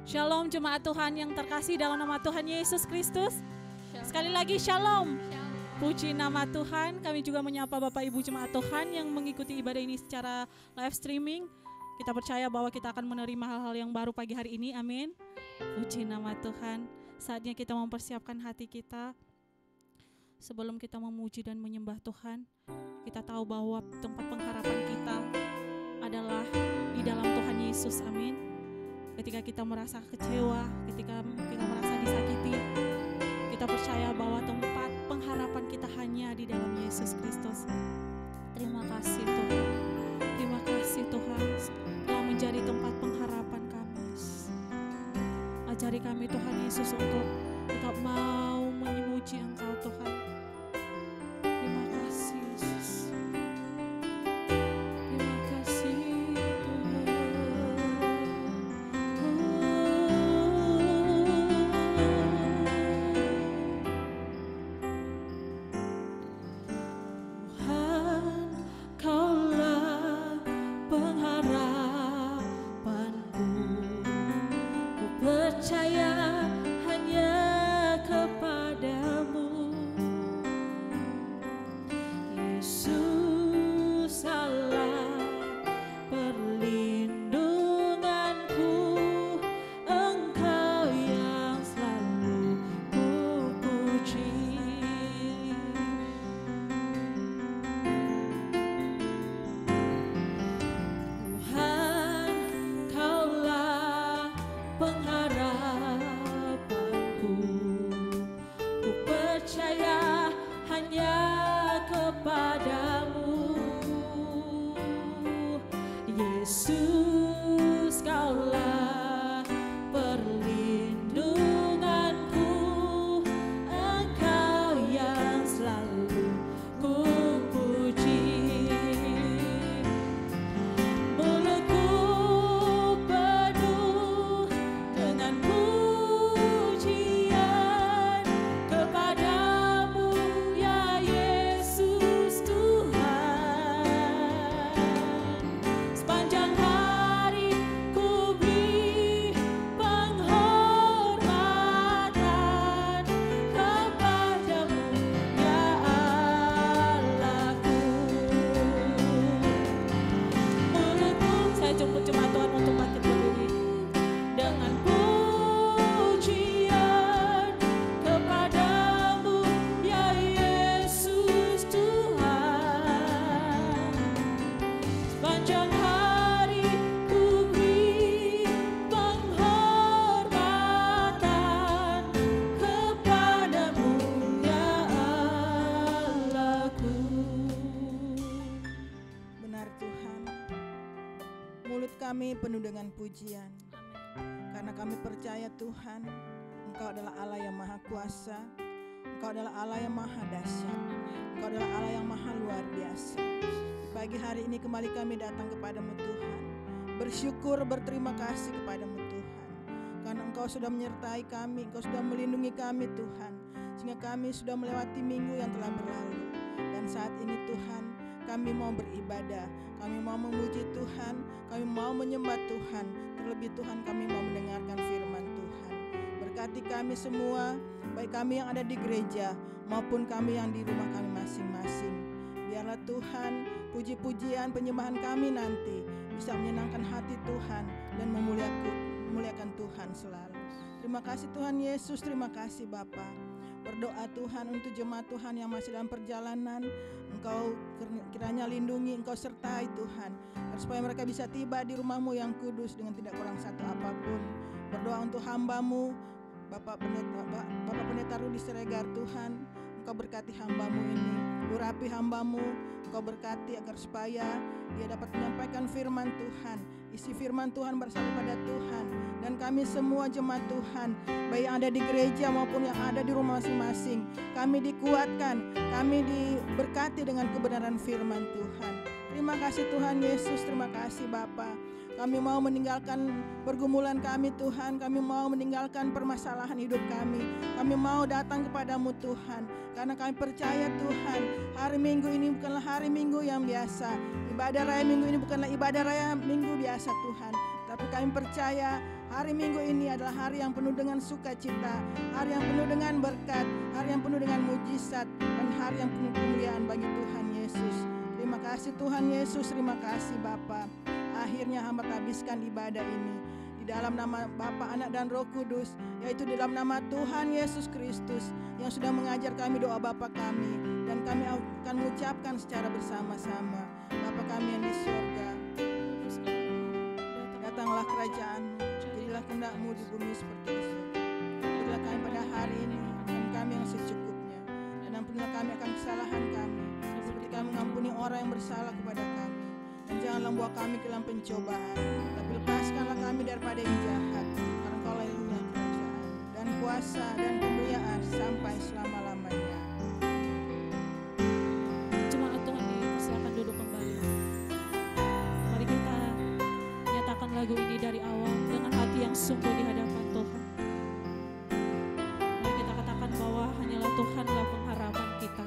Shalom jemaat Tuhan yang terkasih dalam nama Tuhan Yesus Kristus. Sekali lagi shalom. Puji nama Tuhan. Kami juga menyapa Bapak Ibu jemaat Tuhan yang mengikuti ibadah ini secara live streaming. Kita percaya bahwa kita akan menerima hal-hal yang baru pagi hari ini. Amin. Puji nama Tuhan. Saatnya kita mempersiapkan hati kita. Sebelum kita memuji dan menyembah Tuhan, kita tahu bahwa tempat pengharapan kita adalah di dalam Tuhan Yesus. Amin. Ketika kita merasa kecewa, ketika kita merasa disakiti, kita percaya bahwa tempat pengharapan kita hanya di dalam Yesus Kristus. Terima kasih Tuhan. Terima kasih Tuhan telah menjadi tempat pengharapan kami. Ajari kami Tuhan Yesus untuk tetap mau memuji Engkau Tuhan. Terima kasih Yesus. Terima kasih kami penuh dengan pujian. Karena kami percaya Tuhan, Engkau adalah Allah yang maha kuasa, Engkau adalah Allah yang maha dahsyat, Engkau adalah Allah yang maha luar biasa. Pagi hari ini kembali kami datang kepadamu Tuhan, bersyukur, berterima kasih kepadamu Tuhan, karena Engkau sudah menyertai kami, Engkau sudah melindungi kami Tuhan, sehingga kami sudah melewati minggu yang telah berlalu. Dan saat ini Tuhan, kami mau beribadah, kami mau memuji Tuhan, kami mau menyembah Tuhan. Terlebih Tuhan, kami mau mendengarkan firman Tuhan. Berkati kami semua, baik kami yang ada di gereja maupun kami yang di rumah kami masing-masing. Biarlah Tuhan, puji-pujian penyembahan kami nanti bisa menyenangkan hati Tuhan dan memuliakan Tuhan selalu. Terima kasih Tuhan Yesus, terima kasih Bapa. Berdoa Tuhan untuk jemaat Tuhan yang masih dalam perjalanan, Engkau kiranya lindungi, Engkau sertai Tuhan, supaya mereka bisa tiba di rumah-Mu yang kudus dengan tidak kurang satu apapun. Berdoa untuk hamba-Mu, Bapak Pendeta Rudi Siregar Tuhan, Engkau berkati hamba-Mu ini, urapi hamba-Mu, Engkau berkati agar supaya dia dapat menyampaikan firman Tuhan, isi firman Tuhan bersama pada Tuhan. Dan kami semua jemaat Tuhan, baik yang ada di gereja maupun yang ada di rumah masing-masing, kami dikuatkan, kami diberkati dengan kebenaran firman Tuhan. Terima kasih Tuhan Yesus, terima kasih Bapa. Kami mau meninggalkan pergumulan kami Tuhan, kami mau meninggalkan permasalahan hidup kami. Kami mau datang kepadamu Tuhan, karena kami percaya Tuhan, hari Minggu ini bukanlah hari Minggu yang biasa. Ibadah raya Minggu ini bukanlah ibadah raya Minggu biasa Tuhan, Tapi kami percaya hari Minggu ini adalah hari yang penuh dengan sukacita, hari yang penuh dengan berkat, hari yang penuh dengan mujizat, dan hari yang penuh kemuliaan bagi Tuhan Yesus. Terima kasih Tuhan Yesus, terima kasih Bapa. Akhirnya hamba habiskan ibadah ini di dalam nama Bapa, Anak, dan Roh Kudus, yaitu di dalam nama Tuhan Yesus Kristus yang sudah mengajar kami doa Bapa kami, dan kami akan mengucapkan secara bersama-sama. Bapa kami yang di surga, datanglah kerajaan-Mu, jadilah kehendak-Mu di bumi seperti di surga. Berilah kami pada hari ini dan kami yang secukupnya, dan ampunilah kami akan kesalahan kami, seperti kami mengampuni orang yang bersalah kepada kami. Dan janganlah membawa kami ke dalam pencobaan, tapi lepaskanlah kami daripada yang jahat, karena Engkau-lah yang punya kerajaan dan kuasa dan kemuliaan sampai selama-lamanya. Jemaat Tuhan dipersilakan duduk kembali. Mari kita nyatakan lagu ini dari awal dengan hati yang sungguh di hadapan Tuhan. Mari kita katakan bahwa hanyalah Tuhanlah pengharapan kita.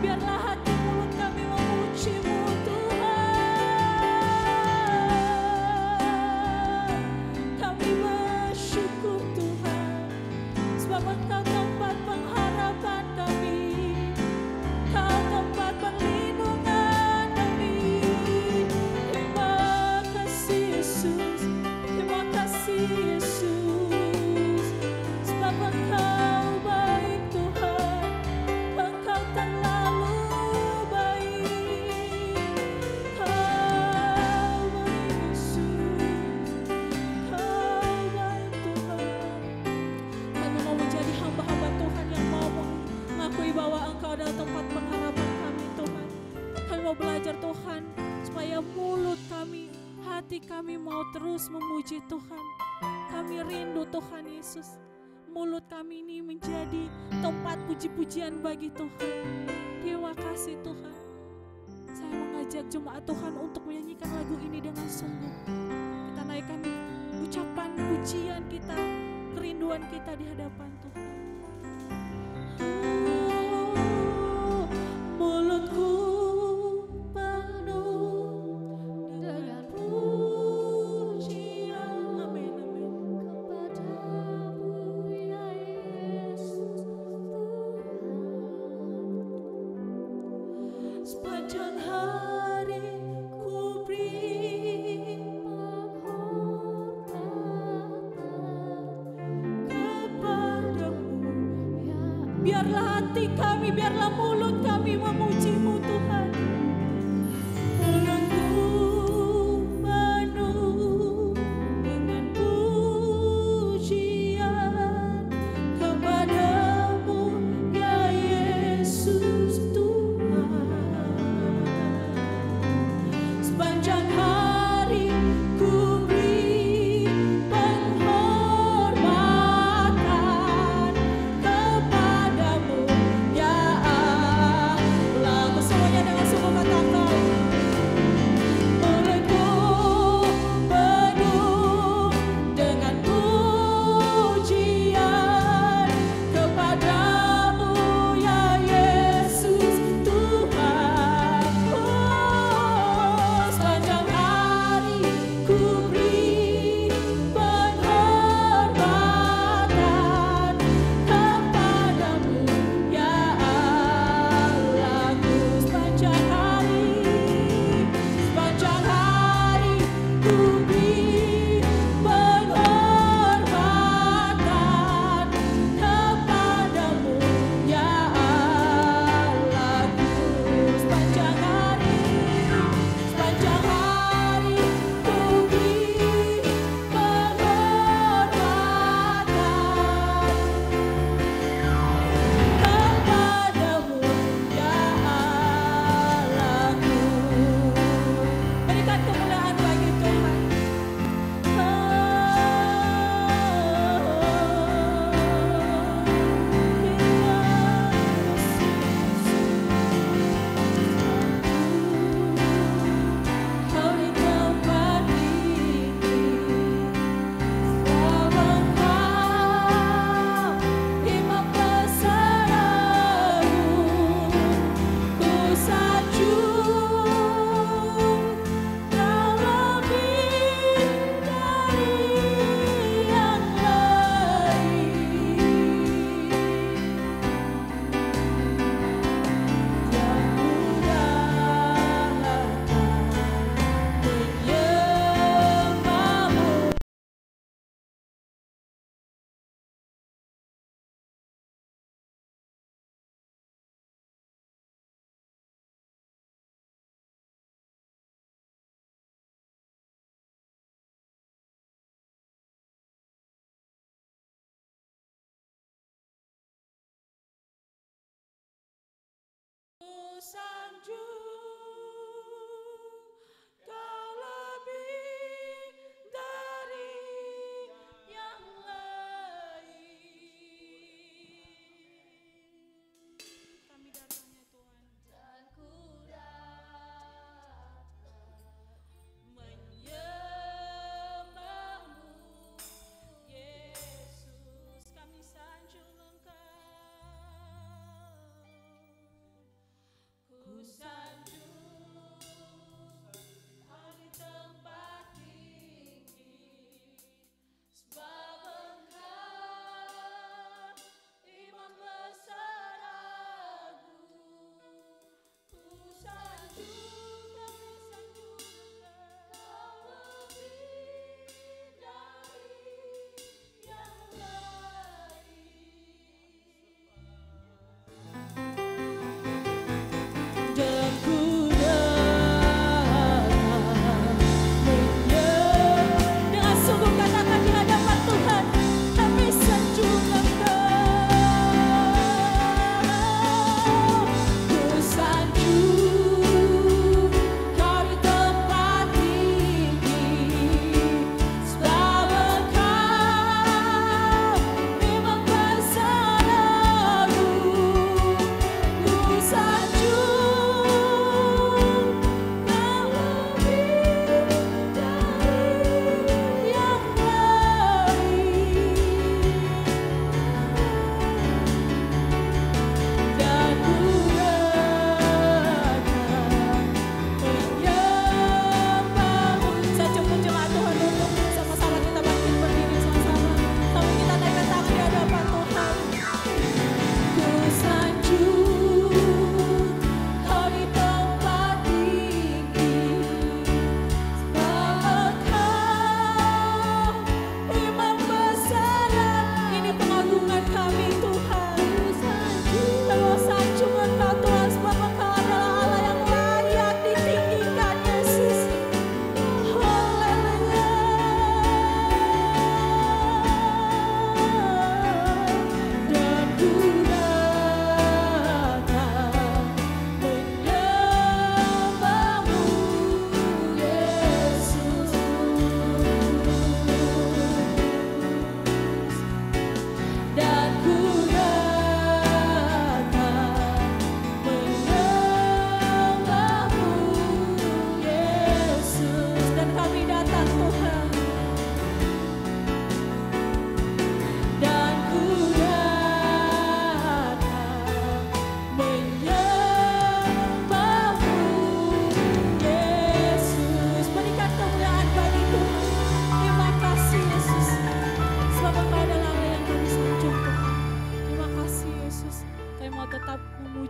Biarlah hati mulut kami mau terus memuji Tuhan. Kami rindu Tuhan Yesus. Mulut kami ini menjadi tempat puji-pujian bagi Tuhan. Terima kasih Tuhan. Saya mengajak jemaat Tuhan untuk menyanyikan lagu ini dengan sungguh. Kita naikkan ucapan pujian kita, kerinduan kita di hadapan Tuhan. Mulutku penuh dengan pujian, amin, amin, kepadamu ya Yesus Tuhan. Sepanjang hari ku beri biarlah hati kami, biarlah mulut kami memuji-Mu Tuhan. Mulutku penuh dengan pujian kepadamu ya Yesus Tuhan. Sepanjang hari ku beri penghormatan kepadamu ya Allah. Semuanya dengan sungguh katakan, mulutku penuh dengan pujian kepadamu ya Yesus Tuhan. Sepanjang hari ku beri penghormatan kepadamu ya Allahku. Sepanjang hari ku beri penghormatan kepadamu ya Allahku. Sepanjang hari ku beri penghormatan kepadamu ya Allahku. Berikan kemuliaan bagi Tuhan. Kau di tempat ini, Engkau imam besarmu, ku sanjung Kau lebih dari yang lain. Yang ku datang menyembahmu. Ku sanjung Kau lebih dari yang lain. Kami datang ya Tuhan. Dan ku datang menyembahmu Yesus. Kami sanjung Engkau. Ku sanjung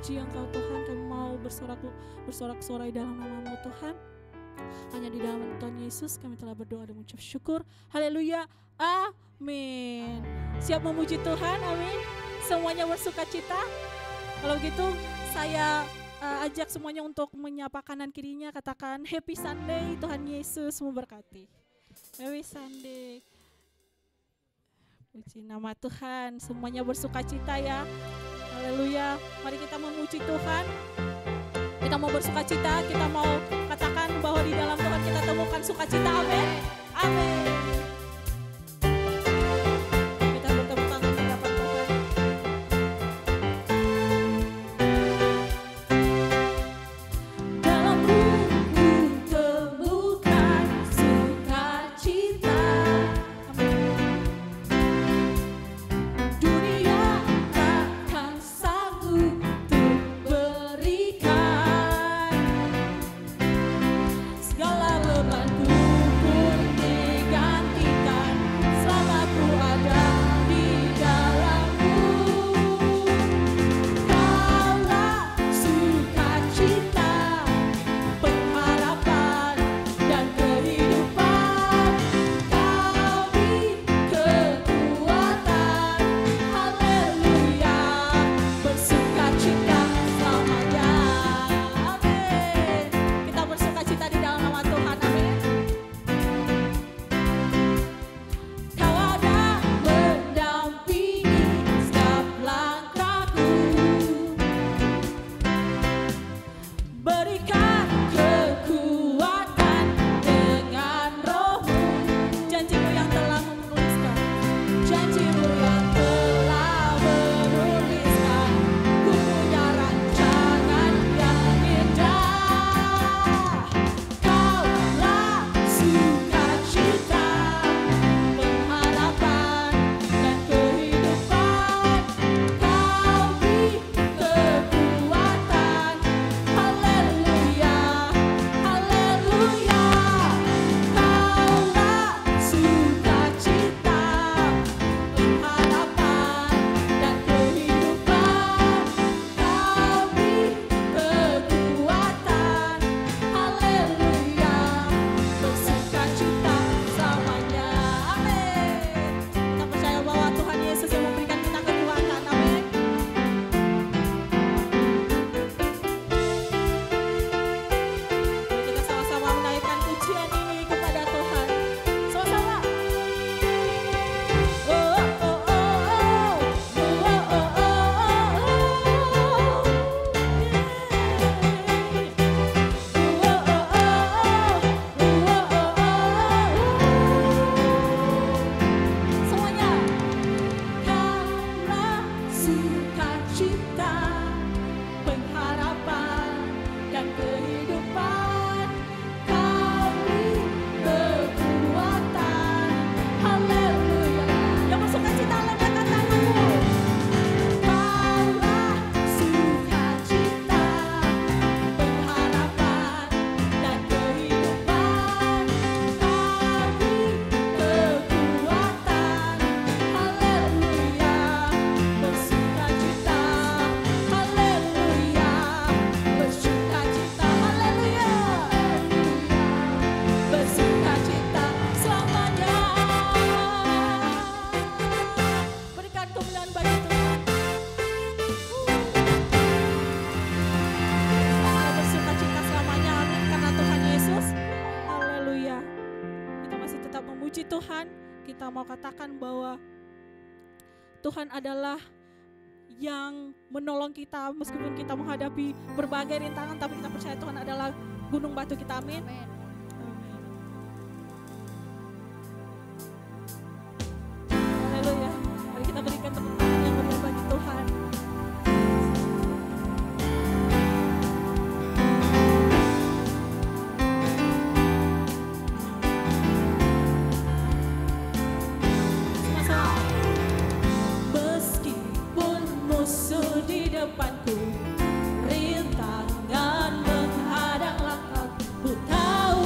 memuji Engkau Tuhan, kami mau bersorak-sorai dalam nama-Mu Tuhan. Hanya di dalam Tuhan Yesus kami telah berdoa dan mengucap syukur. Haleluya, amin. Siap memuji Tuhan, amin. Semuanya bersuka cita. Kalau gitu saya ajak semuanya untuk menyapa kanan kirinya, katakan Happy Sunday, Tuhan Yesus memberkati. Happy Sunday. Puji nama Tuhan, semuanya bersuka cita ya. Haleluya, mari kita memuji Tuhan. Kita mau bersuka cita, kita mau katakan bahwa di dalam Tuhan kita temukan sukacita, amin. Amin. Kita bertepuk tangan di hadapan Tuhan. Dalam ruhku temukan sukacita, amin. Dunia takkan sanggup untuk berikan segala bebanku pun digantikan selama ku ada di dalammu. Kaulah sukacita, pengharapan dan kehidupan. Kau beri kekuatan, haleluya, bersukacita selamanya. Amin. Kita bersukacita di dalam nama Tuhan, amin. Kau ada mendampingi setiap langkahku, berikan kekuatan dengan Roh-Mu. Janji-Mu yang telah menuliskan, janji-Mu yang telah menuliskan, ku punya rancangan yang indah. Kaulah sukacita, pengharapan dan kehidupan. Kau beri kekuatan, haleluya, haleluya. Kaulah sukacita, pengharapan dan kehidupan. Kau beri kekuatan, haleluya, bersukacita selamanya. Amin. Kita percaya bahwa Tuhan Yesus yang memberikan kita kekuatan, amin. Mari kita sama-sama menaikkan pujian ini kepada Tuhan. Sama-sama. Oh, oh, oh, oh, oh, oh, oh, oh, semuanya. Kaulah sukacita, pengharapan dan kehidupan. Kau beri kekuatan, haleluya. Yang bersukacita lembutkan tanganmu. Kaulah sukacita, pengharapan dan kehidupan. Kau beri kekuatan, haleluya, bersukacita, haleluya, bersukacita, haleluya, bersukacita selamanya. Berikan kemuliaan bagi Tuhan. Kita bersukacita selamanya, amin, karena Tuhan Yesus. Haleluya. Kita masih tetap memuji Tuhan. Kita mau katakan bahwa Tuhan adalah yang menolong kita meskipun kita menghadapi berbagai rintangan, tapi kita percaya Tuhan adalah gunung batu kita, amin. Amin. Haleluya. Mari kita berikan tepuk tangan yang meriah bagi Tuhan. Sama-sama. Meskipun musuh di depanku, rintangan menghadang langkahku, tahu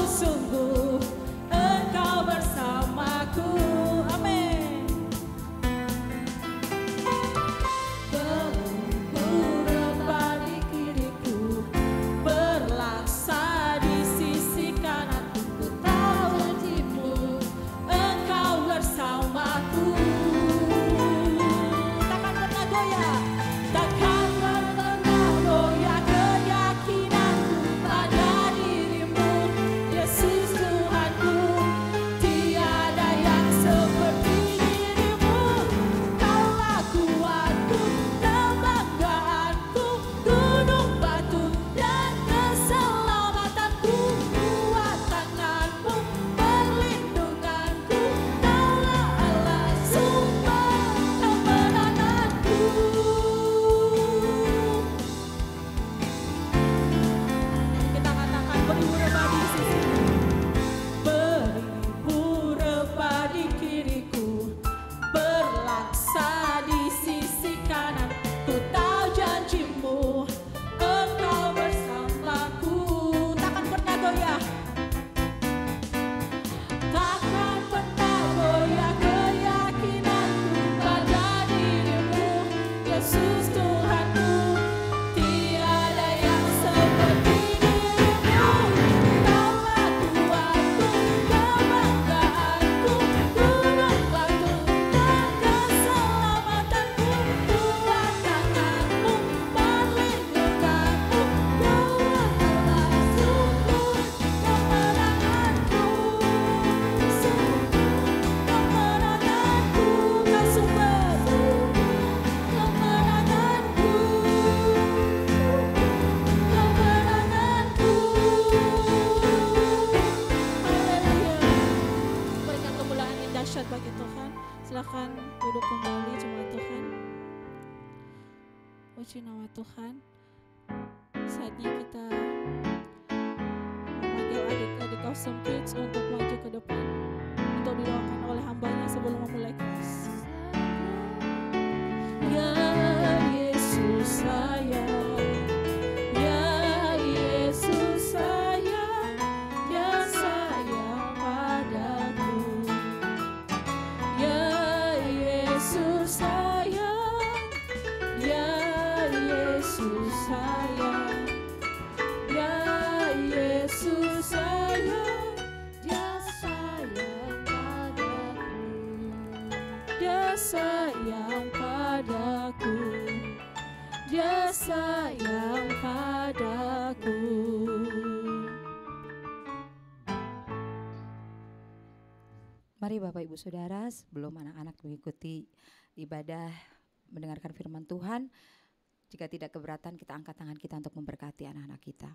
Tuhan. Saatnya kita memanggil adik-adik Awesome Kids untuk maju ke depan untuk didoakan oleh hambanya sebelum memulai kelas. Ya Yesus sayang, ya Yesus sayang, ya sayang padaku. Ya Yesus sayang, ya Yesus sayang, ya Yesus sayang, dia sayang padaku. Dia sayang padaku, dia sayang padaku. Mari Bapak Ibu Saudara, sebelum anak-anak mengikuti ibadah mendengarkan firman Tuhan, jika tidak keberatan kita angkat tangan kita untuk memberkati anak-anak kita.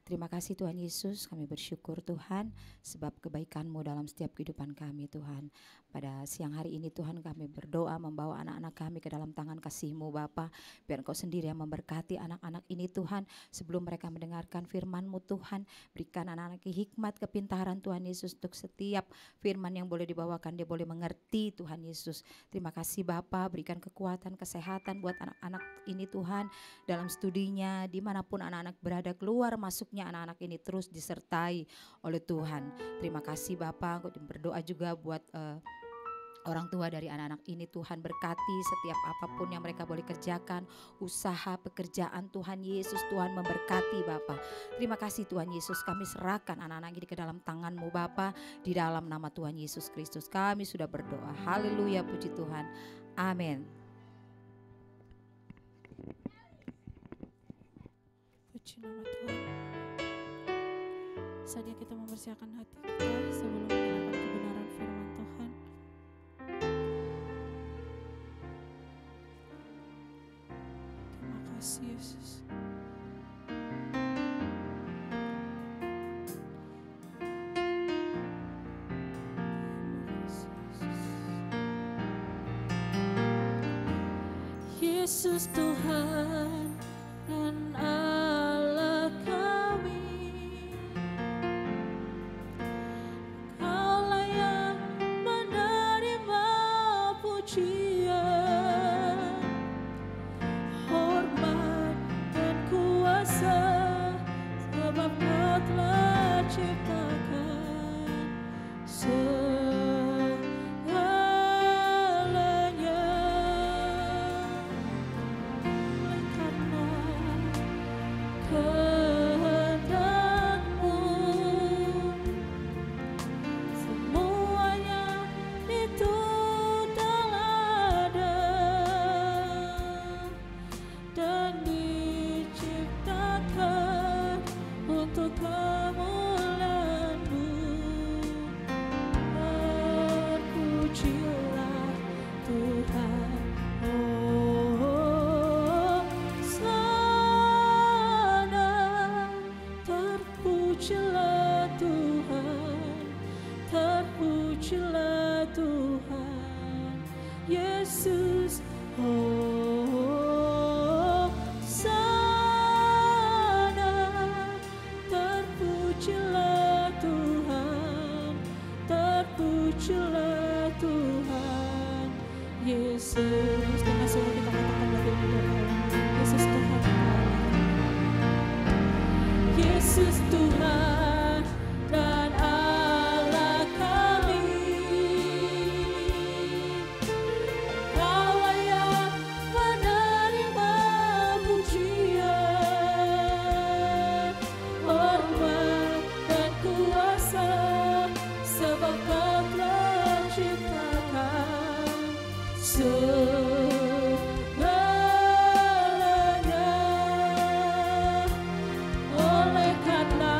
Terima kasih Tuhan Yesus, kami bersyukur Tuhan sebab kebaikan-Mu dalam setiap kehidupan kami Tuhan. Pada siang hari ini Tuhan kami berdoa membawa anak-anak kami ke dalam tangan kasih-Mu Bapa. Biar Engkau sendiri yang memberkati anak-anak ini Tuhan. Sebelum mereka mendengarkan firman-Mu Tuhan, berikan anak-anak hikmat, kepintaran Tuhan Yesus untuk setiap firman yang boleh dibawakan, dia boleh mengerti Tuhan Yesus. Terima kasih Bapa, berikan kekuatan, kesehatan buat anak-anak ini Tuhan. Dalam studinya, dimanapun anak-anak berada, keluar masuknya anak-anak ini terus disertai oleh Tuhan. Terima kasih Bapa, aku berdoa juga buat orang tua dari anak-anak ini Tuhan, berkati setiap apapun yang mereka boleh kerjakan, usaha, pekerjaan Tuhan Yesus, Tuhan memberkati Bapa. Terima kasih Tuhan Yesus, kami serahkan anak-anak ini ke dalam tangan-Mu Bapa, di dalam nama Tuhan Yesus Kristus kami sudah berdoa. Haleluya, puji Tuhan. Amin. Puji nama Tuhan. Saatnya kita mempersiapkan hati kita sebelum mendengarkan kebenaran firman Tuhan. Terima kasih Yesus. Yesus Tuhan dan Allah kami, Kaulah yang menerima pujian, hormat dan kuasa, sebab Kau telah ciptakan segalanya. Karena kehendak-Mu semuanya itu telah ada dan diciptakan untuk kemuliaan-Mu. Terpujilah Tuhan, oh sana. Terpujilah Tuhan, terpujilah Tuhan Yesus, oh sana. Terpujilah Tuhan, terpujilah Tuhan Yesus. Dengan semua kita katakan bagi Tuhan, Yesus Tuhan, Yesus Tuhan dan Allah kami, Kaulah yang menerima pujian, hormat dan kuasa, sebab Kau telah ciptakan segalanya. Oleh karena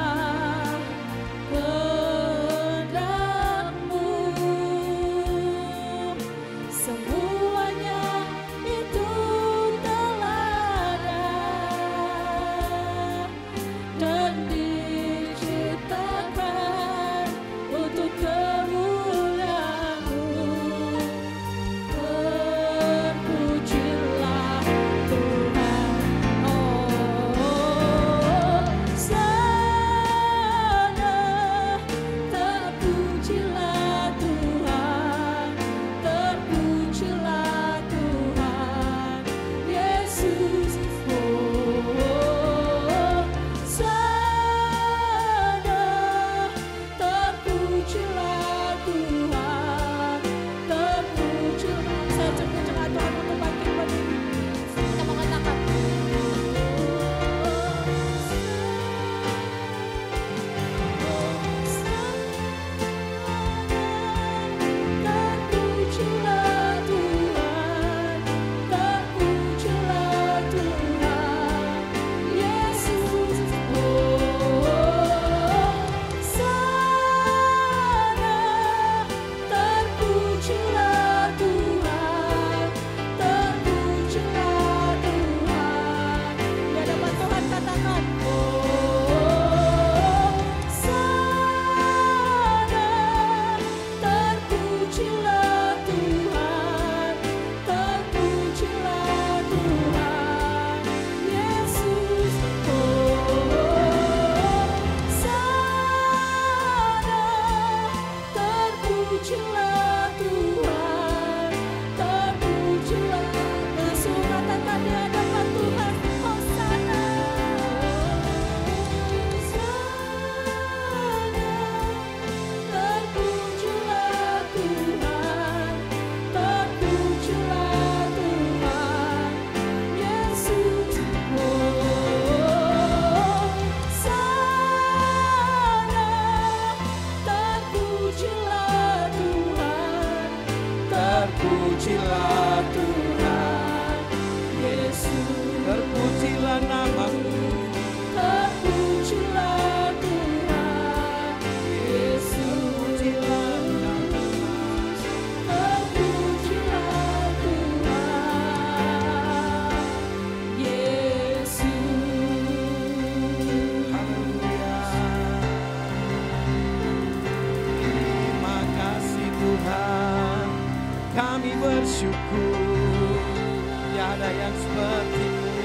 yang seperti-Mu.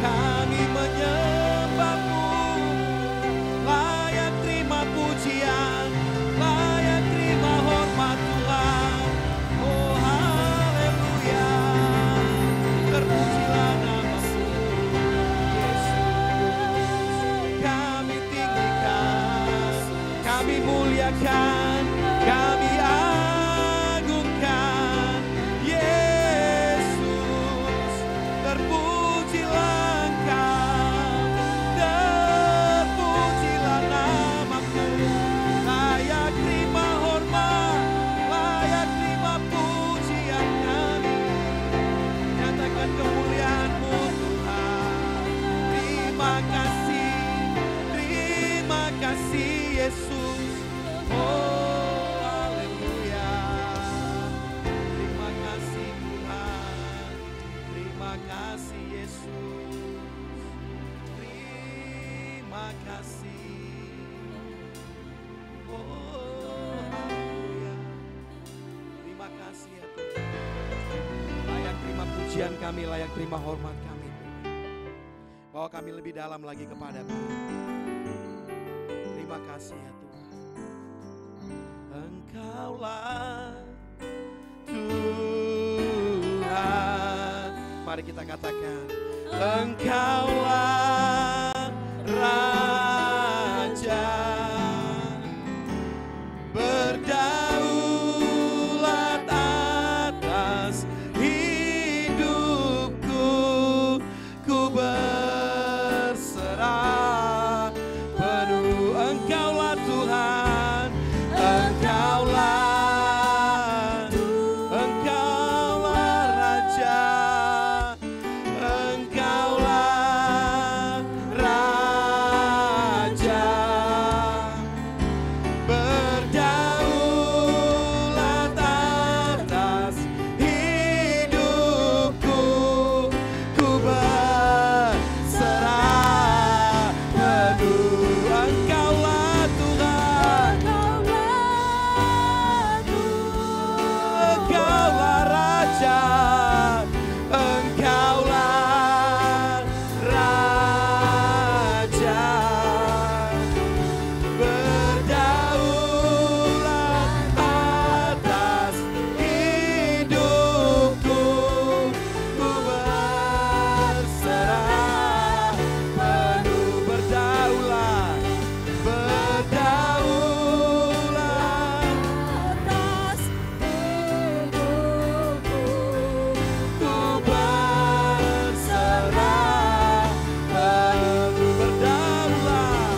Kami menyembah-Mu, layak terima pujian, layak terima hormat Tuhan. Oh haleluya, terpujilah nama-Mu Yesus. Kami tinggikan, kami muliakan, kami agungkan Yesus. Terpujilah Engkau, terpujilah nama-Mu. Layak terima hormat, layak terima pujian kami. Nyatakan kemuliaan-Mu Tuhan. Terima kasih Yesus. Oh haleluya. Terima kasih Tuhan. Terima kasih Yesus. Terima kasih. Oh haleluya. Terima kasih ya Tuhan. Layak terima pujian kami, layak terima hormat kami. Bawa kami lebih dalam lagi kepada-Mu. Terima kasih ya Tuhan. Engkaulah Tuhan. Mari kita katakan, Engkaulah Raja, berdaulat atas hidupku. Ku berserah penuh. Engkaulah Tuhan, Engkaulah Raja, Engkaulah Raja, berdaulat atas hidupku. Ku berserah penuh. Engkaulah Tuhan, Engkaulah Raja, Engkaulah Raja, berdaulat atas hidupku. Ku berserah penuh. Berdaulat, berdaulat atas hidupku. Ku berserah penuh. Berdaulat,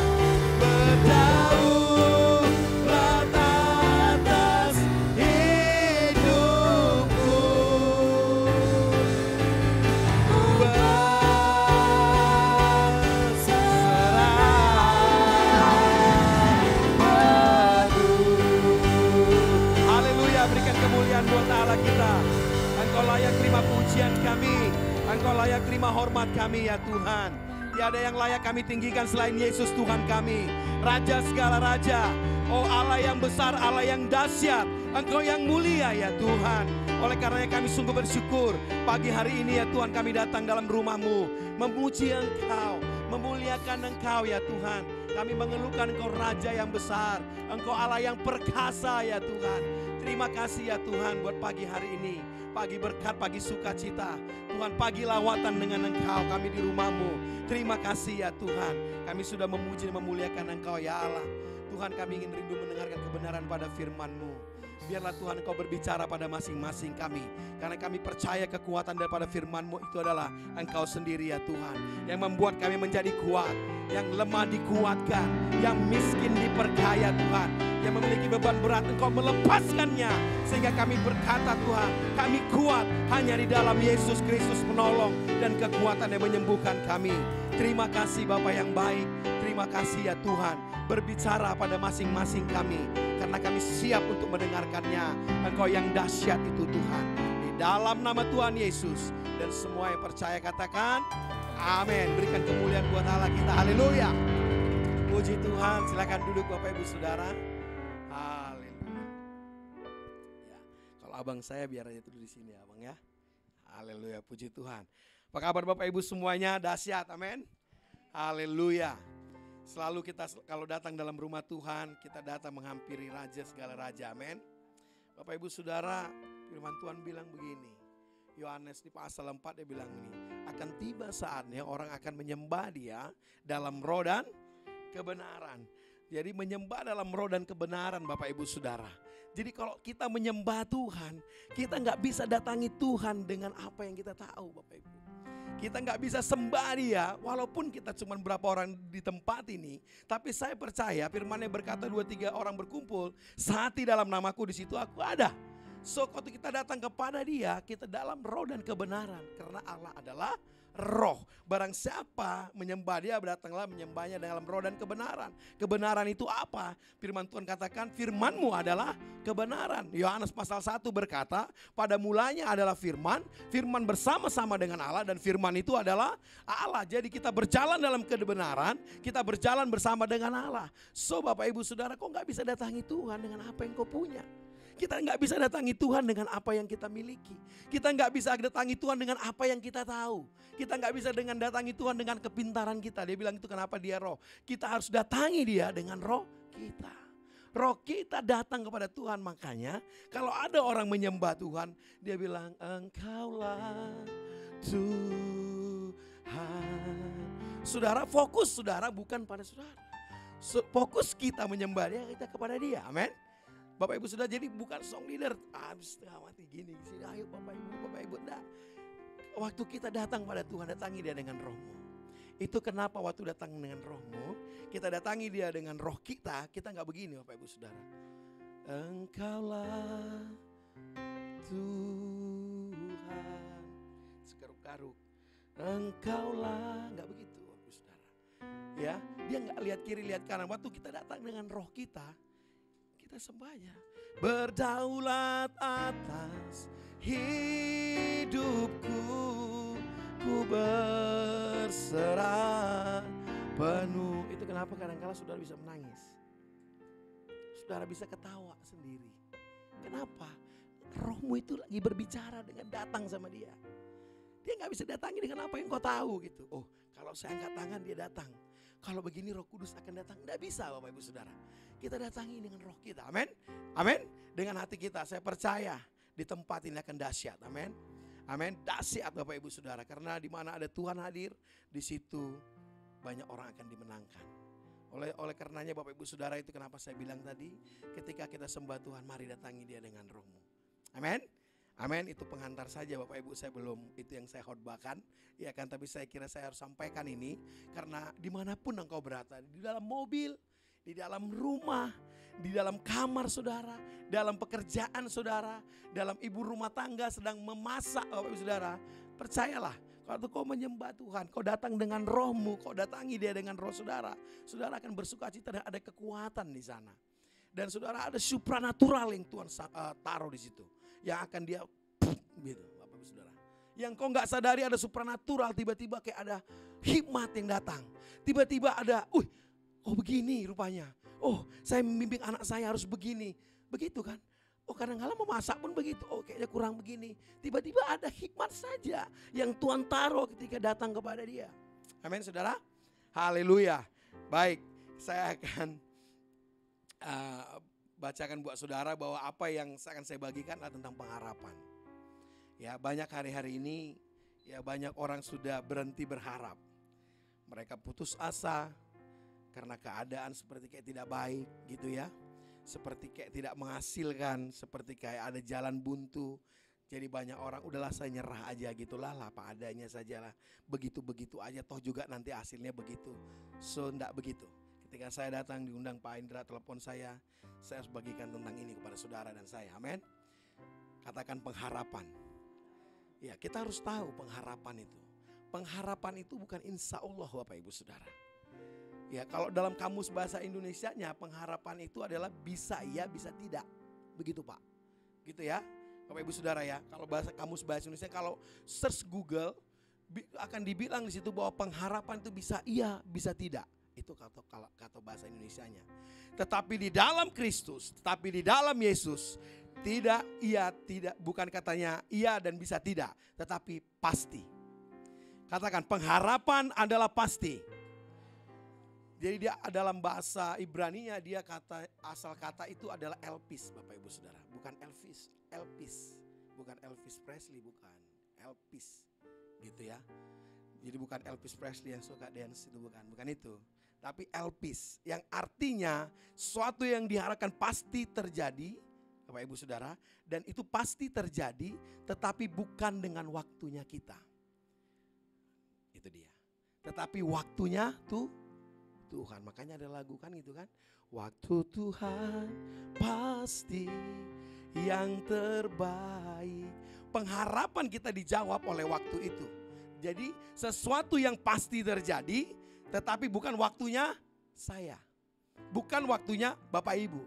berdaulat atas hidupku. Ku berserah penuh. Haleluya, berikan kemuliaan buat Allah kita. Engkau layak terima pujian kami, Engkau layak terima hormat kami ya Tuhan. Tiada yang layak kami tinggikan selain Yesus Tuhan kami, Raja segala raja. Oh Allah yang besar, Allah yang dahsyat, Engkau yang mulia ya Tuhan. Oleh karenanya kami sungguh bersyukur pagi hari ini ya Tuhan, kami datang dalam rumah-Mu memuji Engkau, memuliakan Engkau ya Tuhan. Kami mengeluhkan Engkau Raja yang besar, Engkau Allah yang perkasa ya Tuhan. Terima kasih ya Tuhan buat pagi hari ini, pagi berkat, pagi sukacita Tuhan, pagi lawatan dengan Engkau kami di rumah-Mu. Terima kasih ya Tuhan, kami sudah memuji dan memuliakan Engkau ya Allah. Tuhan, kami ingin rindu mendengarkan kebenaran pada firman-Mu. Biarlah Tuhan Engkau berbicara pada masing-masing kami, karena kami percaya kekuatan daripada firman-Mu itu adalah Engkau sendiri ya Tuhan, yang membuat kami menjadi kuat, yang lemah dikuatkan, yang miskin diperkaya Tuhan, yang memiliki beban berat Engkau melepaskannya, sehingga kami berkata Tuhan, kami kuat hanya di dalam Yesus Kristus penolong dan kekuatan yang menyembuhkan kami. Terima kasih Bapa yang baik, terima kasih ya Tuhan, berbicara pada masing-masing kami, karena kami siap untuk mendengarkannya. Engkau yang dahsyat itu Tuhan, di dalam nama Tuhan Yesus, dan semua yang percaya katakan amin. Berikan kemuliaan buat Allah kita, haleluya. Puji Tuhan, silakan duduk Bapak Ibu Saudara. Haleluya. Ya, kalau abang saya biar aja duduk di sini ya Abang ya. Haleluya, puji Tuhan. Apa kabar Bapak Ibu semuanya? Dahsyat, amin. Haleluya. Selalu kita kalau datang dalam rumah Tuhan, kita datang menghampiri raja segala raja, amin. Bapak Ibu Saudara, firman Tuhan bilang begini. Yohanes di pasal 4 dia bilang ini, akan tiba saatnya orang akan menyembah Dia dalam roh dan kebenaran. Jadi menyembah dalam roh dan kebenaran Bapak Ibu Saudara. Jadi kalau kita menyembah Tuhan, kita nggak bisa datangi Tuhan dengan apa yang kita tahu Bapak Ibu. Kita nggak bisa sembah Dia walaupun kita cuma berapa orang di tempat ini. Tapi saya percaya firman-Nya berkata 2-3 orang berkumpul, saat di dalam namaku di situ aku ada. So waktu kita datang kepada Dia, kita dalam roh dan kebenaran. Karena Allah adalah roh. Barang siapa menyembah Dia, datanglah menyembahnya dalam roh dan kebenaran. Kebenaran itu apa? Firman Tuhan katakan, firman-Mu adalah kebenaran. Yohanes pasal 1 berkata, pada mulanya adalah firman, firman bersama-sama dengan Allah, dan firman itu adalah Allah. Jadi kita berjalan dalam kebenaran, kita berjalan bersama dengan Allah. So Bapak Ibu Saudara, kok gak bisa datangi Tuhan dengan apa yang kau punya? Kita nggak bisa datangi Tuhan dengan apa yang kita miliki. Kita nggak bisa datangi Tuhan dengan apa yang kita tahu. Kita nggak bisa datangi Tuhan dengan kepintaran kita. Dia bilang itu kenapa Dia roh. Kita harus datangi Dia dengan roh kita. Roh kita datang kepada Tuhan. Makanya kalau ada orang menyembah Tuhan, dia bilang Engkaulah Tuhan. Saudara, fokus saudara bukan pada saudara. Fokus kita menyembah Dia, kita kepada Dia. Amin. Bapak Ibu sudah jadi bukan song leader. Habis setengah mati gini. Sini, ayo Bapak Ibu. Enggak. Waktu kita datang pada Tuhan, datangi Dia dengan roh-Mu. Itu kenapa waktu datang dengan roh-Mu, kita datangi Dia dengan roh kita. Kita enggak begini Bapak Ibu Saudara. Engkaulah Tuhan. Sekaruk-karuk. Engkaulah. Enggak begitu Bapak Ibu Saudara. Ya, Dia enggak lihat kiri, lihat kanan. Waktu kita datang dengan roh kita, kita sembahnya. Berdaulat atas hidupku, ku berserah penuh. Itu kenapa kadang-kala saudara bisa menangis, saudara bisa ketawa sendiri. Kenapa? Rohmu itu lagi berbicara dengan datang sama Dia. Dia gak bisa datangi dengan apa yang kau tahu gitu. Oh, kalau saya angkat tangan Dia datang. Kalau begini Roh Kudus akan datang. Tidak bisa Bapak Ibu Saudara. Kita datangi dengan roh kita. Amin. Amin. Dengan hati kita. Saya percaya di tempat ini akan dahsyat. Amin. Amin. Dahsyat Bapak Ibu Saudara. Karena di mana ada Tuhan hadir, di situ banyak orang akan dimenangkan. Oleh karenanya Bapak Ibu Saudara, itu kenapa saya bilang tadi, ketika kita sembah Tuhan, mari datangi Dia dengan rohmu. Amin. Amin. Itu penghantar saja Bapak Ibu, saya belum itu yang saya khotbahkan, ya kan, tapi saya kira saya harus sampaikan ini karena dimanapun engkau berada, di dalam mobil, di dalam rumah, di dalam kamar saudara, dalam pekerjaan saudara, dalam ibu rumah tangga sedang memasak Bapak Ibu Saudara, percayalah, kalau kau menyembah Tuhan, kau datang dengan rohmu, kau datangi Dia dengan roh saudara, saudara akan bersukacita dan ada kekuatan di sana. Dan saudara, ada supranatural yang Tuhan taruh di situ, yang akan Dia gitu Bapak Ibu Saudara. Yang kau nggak sadari ada supranatural, tiba-tiba kayak ada hikmat yang datang. Tiba-tiba ada, oh begini rupanya. Oh, saya membimbing anak saya harus begini. Begitu kan? Oh, kadang-kadang mau masak pun begitu. Oh, kayaknya kurang begini. Tiba-tiba ada hikmat saja yang Tuhan taruh ketika datang kepada Dia. Amin, Saudara. Haleluya. Baik, saya akan bacakan buat saudara bahwa apa yang akan saya bagikan adalah tentang pengharapan. Ya, banyak hari-hari ini ya banyak orang sudah berhenti berharap. Mereka putus asa karena keadaan seperti kayak tidak baik gitu ya. Seperti kayak tidak menghasilkan, seperti kayak ada jalan buntu. Jadi banyak orang udahlah saya nyerah aja gitulah, apa adanya sajalah. Begitu-begitu aja toh juga nanti hasilnya begitu. So enggak begitu. Ketika saya datang diundang Pak Indra, telepon saya harus bagikan tentang ini kepada saudara dan saya. Amin. Katakan pengharapan. Ya, kita harus tahu pengharapan itu. Pengharapan itu bukan insya Allah Bapak Ibu Saudara. Ya, kalau dalam kamus bahasa Indonesianya pengharapan itu adalah bisa iya, bisa tidak. Begitu Pak. Gitu ya. Bapak Ibu Saudara ya. Kalau kamus bahasa Indonesia, kalau search Google akan dibilang di situ bahwa pengharapan itu bisa iya, bisa tidak. Itu kata bahasa Indonesianya. Tetapi di dalam Kristus, tetapi di dalam Yesus, Tidak, iya, tidak. Bukan katanya iya dan bisa tidak, tetapi pasti. Katakan, pengharapan adalah pasti. Jadi dia dalam bahasa Ibrani-nya dia kata, asal kata itu adalah Elpis, Bapak Ibu Saudara. Bukan Elvis, Elpis. Bukan Elvis Presley, bukan. Elpis, gitu ya. Jadi bukan Elvis Presley yang suka dance itu, bukan itu. Tapi Elpis yang artinya sesuatu yang diharapkan pasti terjadi, Bapak Ibu Saudara, dan itu pasti terjadi, tetapi bukan dengan waktunya kita. Itu dia. Tetapi waktunya tuh Tuhan. Makanya ada lagu kan gitu kan. Waktu Tuhan pasti yang terbaik. Pengharapan kita dijawab oleh waktu itu. Jadi sesuatu yang pasti terjadi, tetapi bukan waktunya saya. Bukan waktunya Bapak Ibu.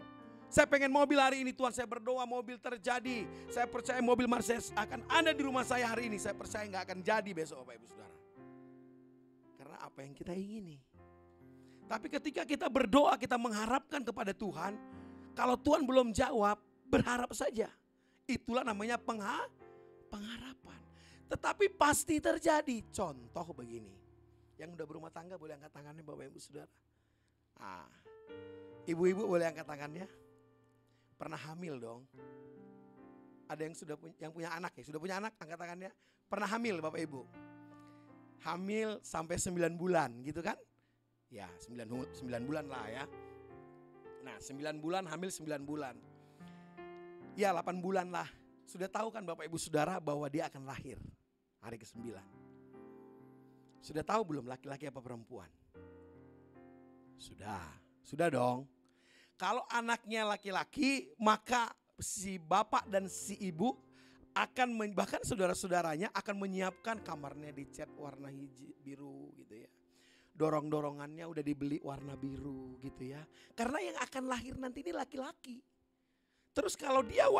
Saya pengen mobil hari ini Tuhan, saya berdoa mobil terjadi. Saya percaya mobil Mercedes akan ada di rumah saya hari ini. Saya percaya gak akan jadi besok Bapak Ibu Saudara. Karena apa yang kita ingini. Tapi ketika kita berdoa, kita mengharapkan kepada Tuhan. Kalau Tuhan belum jawab, berharap saja. Itulah namanya pengharapan. Tetapi pasti terjadi. Contoh begini. Yang udah berumah tangga boleh angkat tangannya Bapak Ibu Saudara. Ibu-ibu boleh angkat tangannya. Pernah hamil dong. Ada yang punya anak ya, sudah punya anak angkat tangannya. Pernah hamil Bapak Ibu. Hamil sampai 9 bulan gitu kan? Ya 9 bulan lah ya. Nah 9 bulan hamil 9 bulan. Ya 8 bulan lah. Sudah tahu kan Bapak Ibu Saudara bahwa dia akan lahir hari ke-9. Sudah tahu belum laki-laki apa perempuan? Sudah dong. Kalau anaknya laki-laki, maka si bapak dan si ibu akan bahkan saudara-saudaranya akan menyiapkan kamarnya dicat warna biru gitu ya. Dorong-dorongannya udah dibeli warna biru gitu ya. Karena yang akan lahir nanti ini laki-laki. Terus kalau dia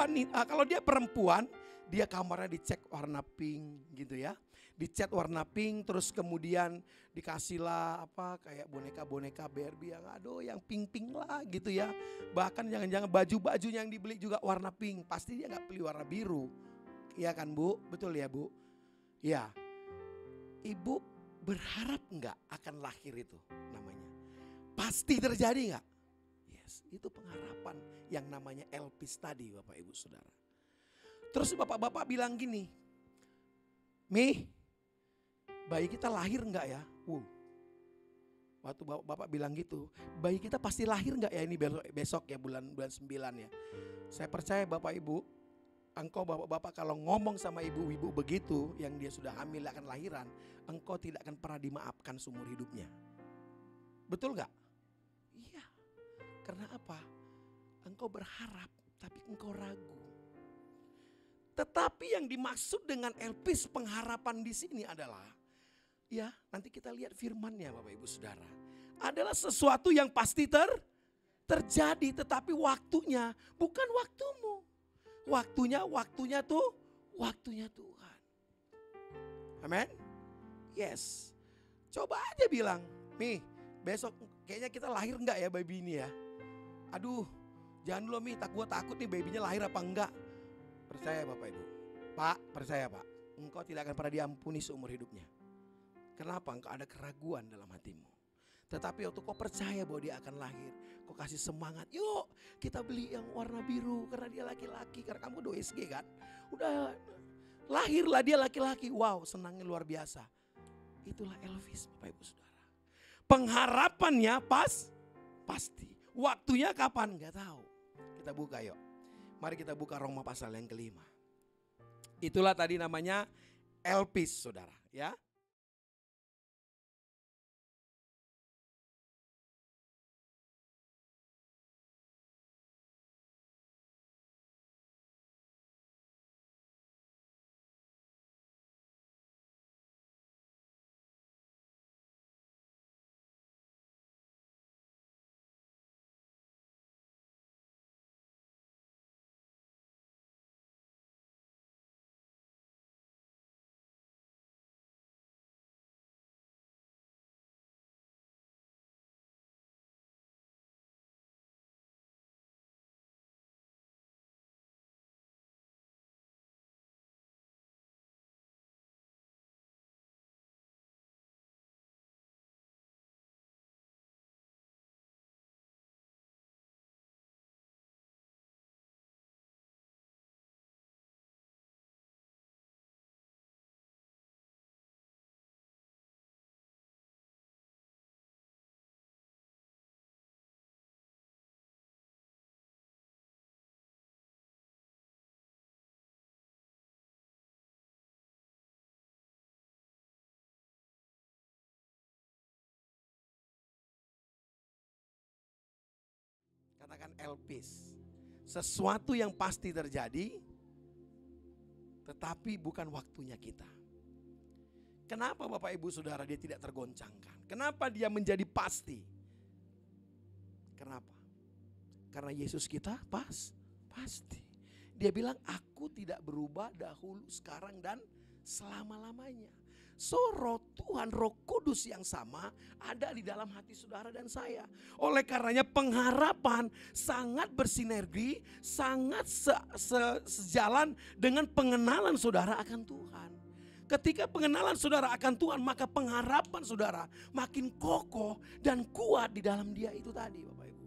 kalau dia perempuan, dia kamarnya dicek warna pink gitu ya. Dicat warna pink, terus kemudian dikasihlah kayak boneka-boneka Barbie yang yang pink-pink lah gitu ya. Bahkan jangan-jangan baju-bajunya yang dibeli juga warna pink. Pasti dia gak beli warna biru. Iya kan Bu? Betul ya Bu? Ya. Ibu berharap gak akan lahir itu namanya? Pasti terjadi gak? Yes, itu pengharapan yang namanya Elpis tadi Bapak Ibu Saudara. Terus bapak-bapak bilang gini, Mi, bayi kita lahir enggak ya? Waktu bapak bilang gitu, bayi kita pasti lahir enggak ya ini besok ya bulan 9 ya. Saya percaya Bapak Ibu, engkau bapak-bapak kalau ngomong sama ibu-ibu begitu yang dia sudah hamil akan lahiran, engkau tidak akan pernah dimaafkan seumur hidupnya. Betul enggak? Iya. Karena apa? Engkau berharap tapi engkau ragu. Tetapi yang dimaksud dengan Elpis pengharapan di sini adalah, ya nanti kita lihat firman-Nya Bapak Ibu Saudara. Adalah sesuatu yang pasti terjadi, tetapi waktunya bukan waktumu. Waktunya Tuhan. Amin. Yes. Coba aja bilang, Mi, besok kayaknya kita lahir enggak ya baby ini ya? Aduh, jangan dulu Mi, takut nih babynya lahir apa enggak. Percaya Bapak Ibu. Pak, percaya Pak. Engkau tidak akan pernah diampuni seumur hidupnya. Kenapa? Engkau ada keraguan dalam hatimu. Tetapi waktu kau percaya bahwa dia akan lahir, kau kasih semangat. Yuk kita beli yang warna biru karena dia laki-laki. Karena kamu udah SG kan. Udah lahirlah dia laki-laki. Wow, senangnya luar biasa. Itulah Elvis Bapak Ibu Saudara. Pengharapannya pasti. Waktunya kapan? Gak tahu. Kita buka yuk. Mari kita buka Roma pasal yang ke-5. Itulah tadi namanya Elpis Saudara ya. Elpis. Sesuatu yang pasti terjadi, tetapi bukan waktunya kita. Kenapa Bapak Ibu Saudara dia tidak tergoncangkan? Kenapa dia menjadi pasti? Kenapa? Karena Yesus kita pasti. Dia bilang, aku tidak berubah dahulu, sekarang, dan selama-lamanya. So roh Tuhan, Roh Kudus yang sama ada di dalam hati saudara dan saya. Oleh karenanya pengharapan sangat bersinergi, sangat sejalan dengan pengenalan saudara akan Tuhan. Ketika pengenalan saudara akan Tuhan, maka pengharapan saudara makin kokoh dan kuat di dalam Dia itu tadi, Bapak Ibu.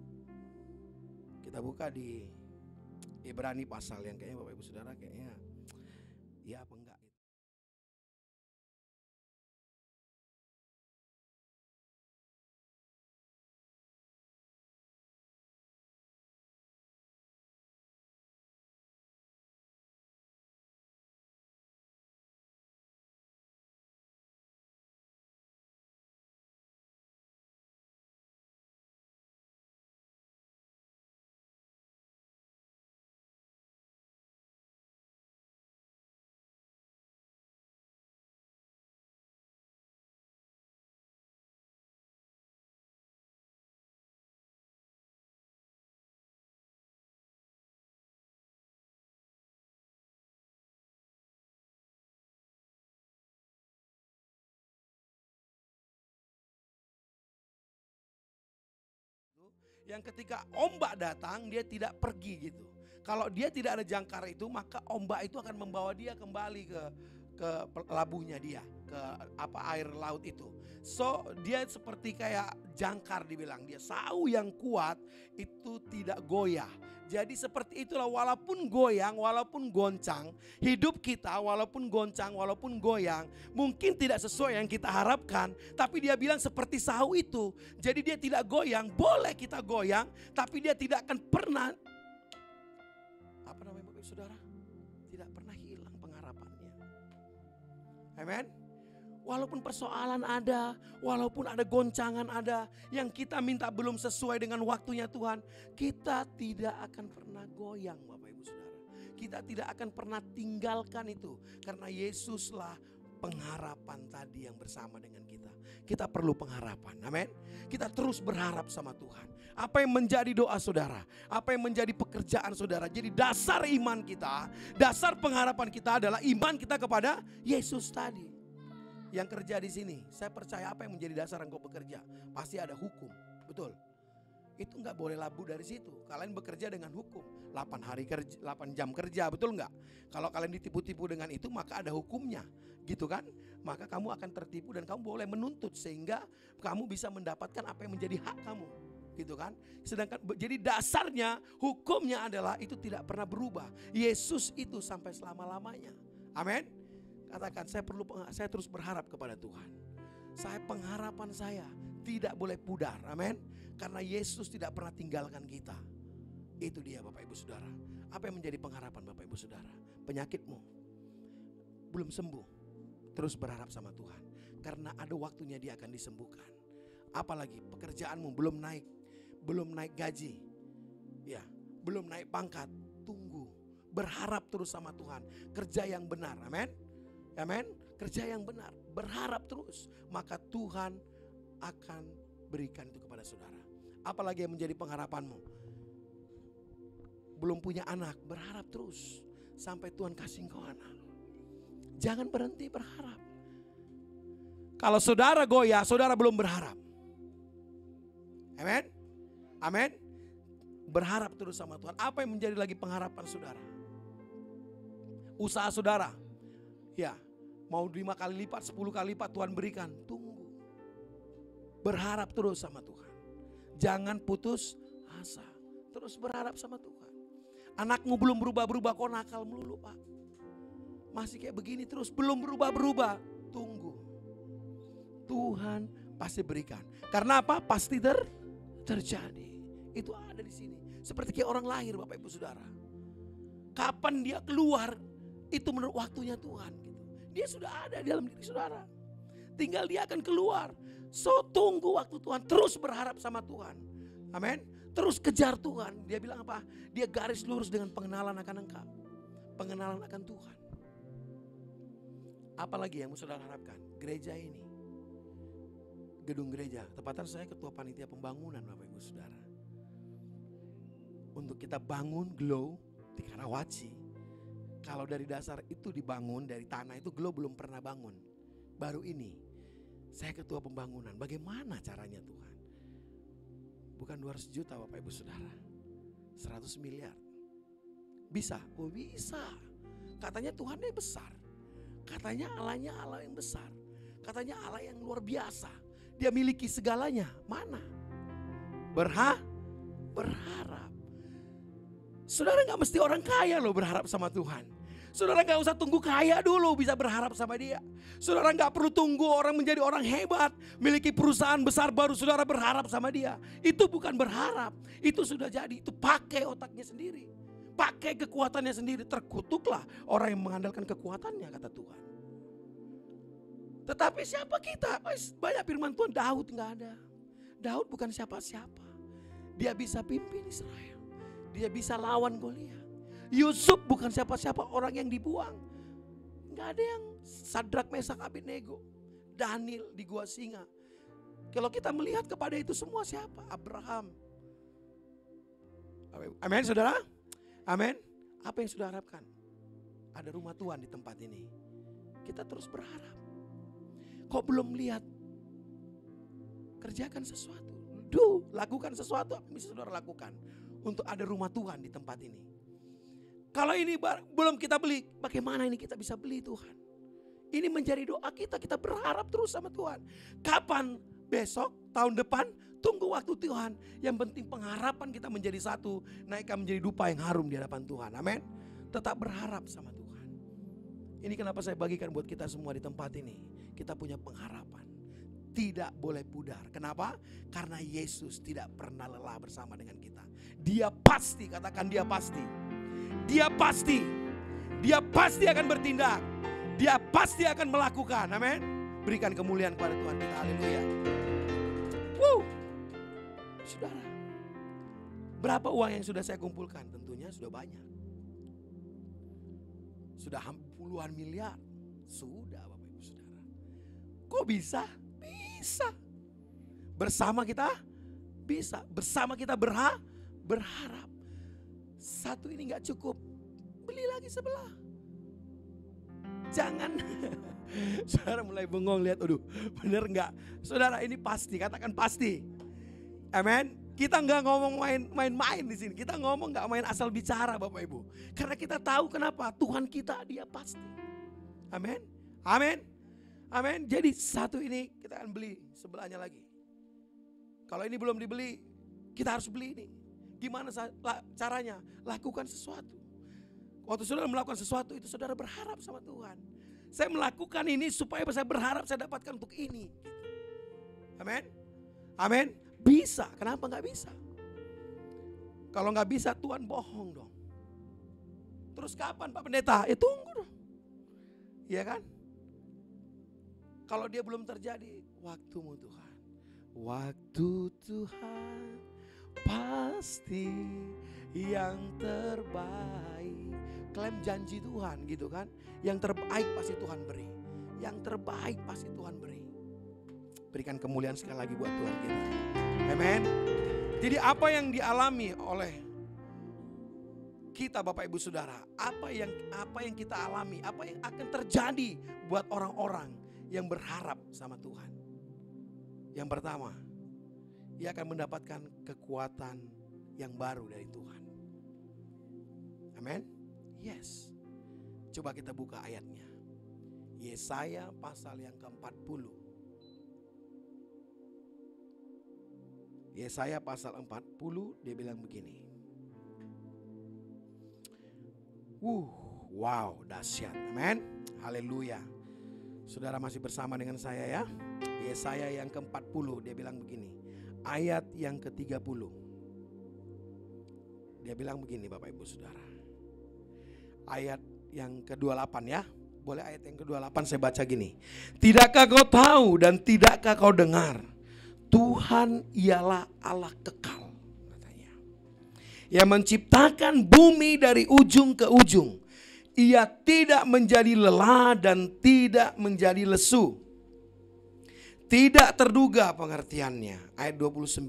Kita buka di Ibrani pasal yang kayaknya Bapak Ibu Saudara kayaknya ya apa enggak. Yang ketika ombak datang dia tidak pergi gitu. Kalau dia tidak ada jangkar itu, maka ombak itu akan membawa dia kembali ke labuhnya dia, ke air laut itu. So dia seperti kayak jangkar dibilang, dia sau yang kuat itu tidak goyah. Jadi seperti itulah, walaupun goyang, walaupun goncang, hidup kita walaupun goncang, walaupun goyang, mungkin tidak sesuai yang kita harapkan, tapi dia bilang seperti sau itu. Jadi dia tidak goyang, boleh kita goyang, tapi dia tidak akan pernah, apa namanya Bapak Saudara? Tidak pernah hilang pengharapannya. Amen. Walaupun persoalan ada, walaupun ada goncangan ada, yang kita minta belum sesuai dengan waktunya Tuhan, kita tidak akan pernah goyang Bapak Ibu Saudara. Kita tidak akan pernah tinggalkan itu, karena Yesuslah pengharapan tadi yang bersama dengan kita. Kita perlu pengharapan, amin. Kita terus berharap sama Tuhan. Apa yang menjadi doa saudara, apa yang menjadi pekerjaan saudara. Jadi dasar iman kita, dasar pengharapan kita adalah iman kita kepada Yesus tadi. Yang kerja di sini, saya percaya apa yang menjadi dasar engkau bekerja, pasti ada hukum, betul. Itu nggak boleh labu dari situ. Kalian bekerja dengan hukum, 8 jam kerja, betul nggak? Kalau kalian ditipu-tipu dengan itu, maka ada hukumnya, gitu kan? Maka kamu akan tertipu dan kamu boleh menuntut sehingga kamu bisa mendapatkan apa yang menjadi hak kamu, gitu kan? Sedangkan jadi dasarnya hukumnya adalah itu tidak pernah berubah. Yesus itu sampai selama-lamanya, amin. Katakan, saya terus berharap kepada Tuhan. Pengharapan saya tidak boleh pudar, amin. Karena Yesus tidak pernah tinggalkan kita. Itu dia Bapak Ibu Saudara. Apa yang menjadi pengharapan Bapak Ibu Saudara? Penyakitmu belum sembuh, terus berharap sama Tuhan. Karena ada waktunya dia akan disembuhkan. Apalagi pekerjaanmu belum naik gaji, ya, belum naik pangkat, tunggu. Berharap terus sama Tuhan. Kerja yang benar, amin. Amin. Kerja yang benar, berharap terus, maka Tuhan akan berikan itu kepada saudara. Apalagi yang menjadi pengharapanmu? Belum punya anak, berharap terus sampai Tuhan kasih engkau anak. Jangan berhenti berharap. Kalau saudara goyah, saudara belum berharap. Amin. Amin. Berharap terus sama Tuhan. Apa yang menjadi lagi pengharapan saudara? Usaha saudara, ya, mau 5 kali lipat, 10 kali lipat Tuhan berikan. Tunggu. Berharap terus sama Tuhan. Jangan putus asa. Terus berharap sama Tuhan. Anakmu belum berubah-berubah, kok nakal melulu Pak. Masih kayak begini terus, belum berubah-berubah. Tunggu. Tuhan pasti berikan. Karena apa? Pasti terjadi. Itu ada di sini. Seperti kayak orang lahir Bapak Ibu Saudara. Kapan dia keluar, itu menurut waktunya Tuhan. Dia sudah ada di dalam diri saudara. Tinggal dia akan keluar. So tunggu waktu Tuhan. Terus berharap sama Tuhan. Amin. Terus kejar Tuhan. Dia bilang apa? Dia garis lurus dengan pengenalan akan Engkau. Pengenalan akan Tuhan. Apalagi yang saudara harapkan? Gereja ini, gedung gereja, tepatnya saya ketua panitia pembangunan Bapak Ibu Saudara. Untuk kita bangun Glow di Karawaci. Kalau dari dasar itu dibangun, dari tanah itu Glow belum pernah bangun. Baru ini, saya ketua pembangunan. Bagaimana caranya Tuhan? Bukan 200 juta Bapak Ibu Saudara, 100 miliar. Bisa? Oh bisa. Katanya Tuhannya besar. Katanya Allahnya Allah yang besar. Katanya Allah yang luar biasa. Dia miliki segalanya. Mana? Berharap. Saudara gak mesti orang kaya loh berharap sama Tuhan. Saudara gak usah tunggu kaya dulu bisa berharap sama Dia. Saudara gak perlu tunggu orang menjadi orang hebat, miliki perusahaan besar baru saudara berharap sama Dia. Itu bukan berharap. Itu sudah jadi. Itu pakai otaknya sendiri. Pakai kekuatannya sendiri. Terkutuklah orang yang mengandalkan kekuatannya, kata Tuhan. Tetapi siapa kita? Banyak firman Tuhan, Daud gak ada. Daud bukan siapa-siapa. Dia bisa pimpin Israel. Dia bisa lawan Goliat. Yusuf bukan siapa-siapa, orang yang dibuang. Gak ada yang Sadrak, Mesak, Abednego, Daniel di gua singa. Kalau kita melihat kepada itu semua siapa? Abraham. Amin saudara? Amin. Apa yang sudah harapkan? Ada rumah Tuhan di tempat ini. Kita terus berharap. Kok belum lihat? Kerjakan sesuatu. Lakukan sesuatu apa yang bisa saudara lakukan untuk ada rumah Tuhan di tempat ini. Kalau ini belum kita beli, bagaimana ini kita bisa beli Tuhan? Ini menjadi doa kita, kita berharap terus sama Tuhan. Kapan? Besok, tahun depan, tunggu waktu Tuhan. Yang penting pengharapan kita menjadi satu, naikkan menjadi dupa yang harum di hadapan Tuhan. Amin. Tetap berharap sama Tuhan. Ini kenapa saya bagikan buat kita semua di tempat ini. Kita punya pengharapan. Tidak boleh pudar. Kenapa? Karena Yesus tidak pernah lelah bersama dengan kita. Dia pasti, katakan dia pasti. Dia pasti. Dia pasti akan bertindak. Dia pasti akan melakukan. Amin. Berikan kemuliaan kepada Tuhan kita. Haleluya. Saudara, berapa uang yang sudah saya kumpulkan? Tentunya sudah banyak. Sudah puluhan miliar. Sudah Bapak Ibu Saudara. Kok bisa? Bisa. Bersama kita bisa. Bersama kita berharap. Satu ini gak cukup. Beli lagi sebelah. Jangan. Saudara mulai bengong lihat, aduh bener gak? Saudara ini pasti, katakan pasti. Amin. Kita gak ngomong main-main di sini. Kita ngomong gak main asal bicara Bapak Ibu. Karena kita tahu kenapa Tuhan kita dia pasti. Amin. Amin. Amin. Jadi satu ini kita akan beli sebelahnya lagi. Kalau ini belum dibeli, kita harus beli ini. Gimana caranya? Lakukan sesuatu. Waktu saudara melakukan sesuatu itu saudara berharap sama Tuhan. Saya melakukan ini supaya saya berharap saya dapatkan untuk ini. Amin. Amin. Bisa. Kenapa gak bisa? Kalau gak bisa Tuhan bohong dong. Terus kapan Pak Pendeta? Tunggu dong. Iya kan? Kalau dia belum terjadi, waktumu Tuhan. Waktu Tuhan pasti yang terbaik. Klaim janji Tuhan gitu kan. Yang terbaik pasti Tuhan beri. Yang terbaik pasti Tuhan beri. Berikan kemuliaan sekali lagi buat Tuhan kita. Amen. Jadi apa yang dialami oleh kita Bapak Ibu Saudara, apa yang kita alami, apa yang akan terjadi buat orang-orang yang berharap sama Tuhan. Yang pertama, ia akan mendapatkan kekuatan yang baru dari Tuhan. Amin. Yes. Coba kita buka ayatnya. Yesaya pasal yang ke-40. Yesaya pasal 40 dia bilang begini. Wow, dahsyat. Amin. Haleluya. Saudara masih bersama dengan saya ya. Yesaya yang ke-40 dia bilang begini. Ayat yang ke-30. Dia bilang begini Bapak Ibu Saudara. Ayat yang ke-28 ya. Boleh ayat yang ke-28 saya baca gini. Tidakkah kau tahu dan tidakkah kau dengar? Tuhan ialah Allah kekal, katanya. yang menciptakan bumi dari ujung ke ujung. Ia tidak menjadi lelah dan tidak menjadi lesu. Tidak terduga pengertiannya. Ayat 29.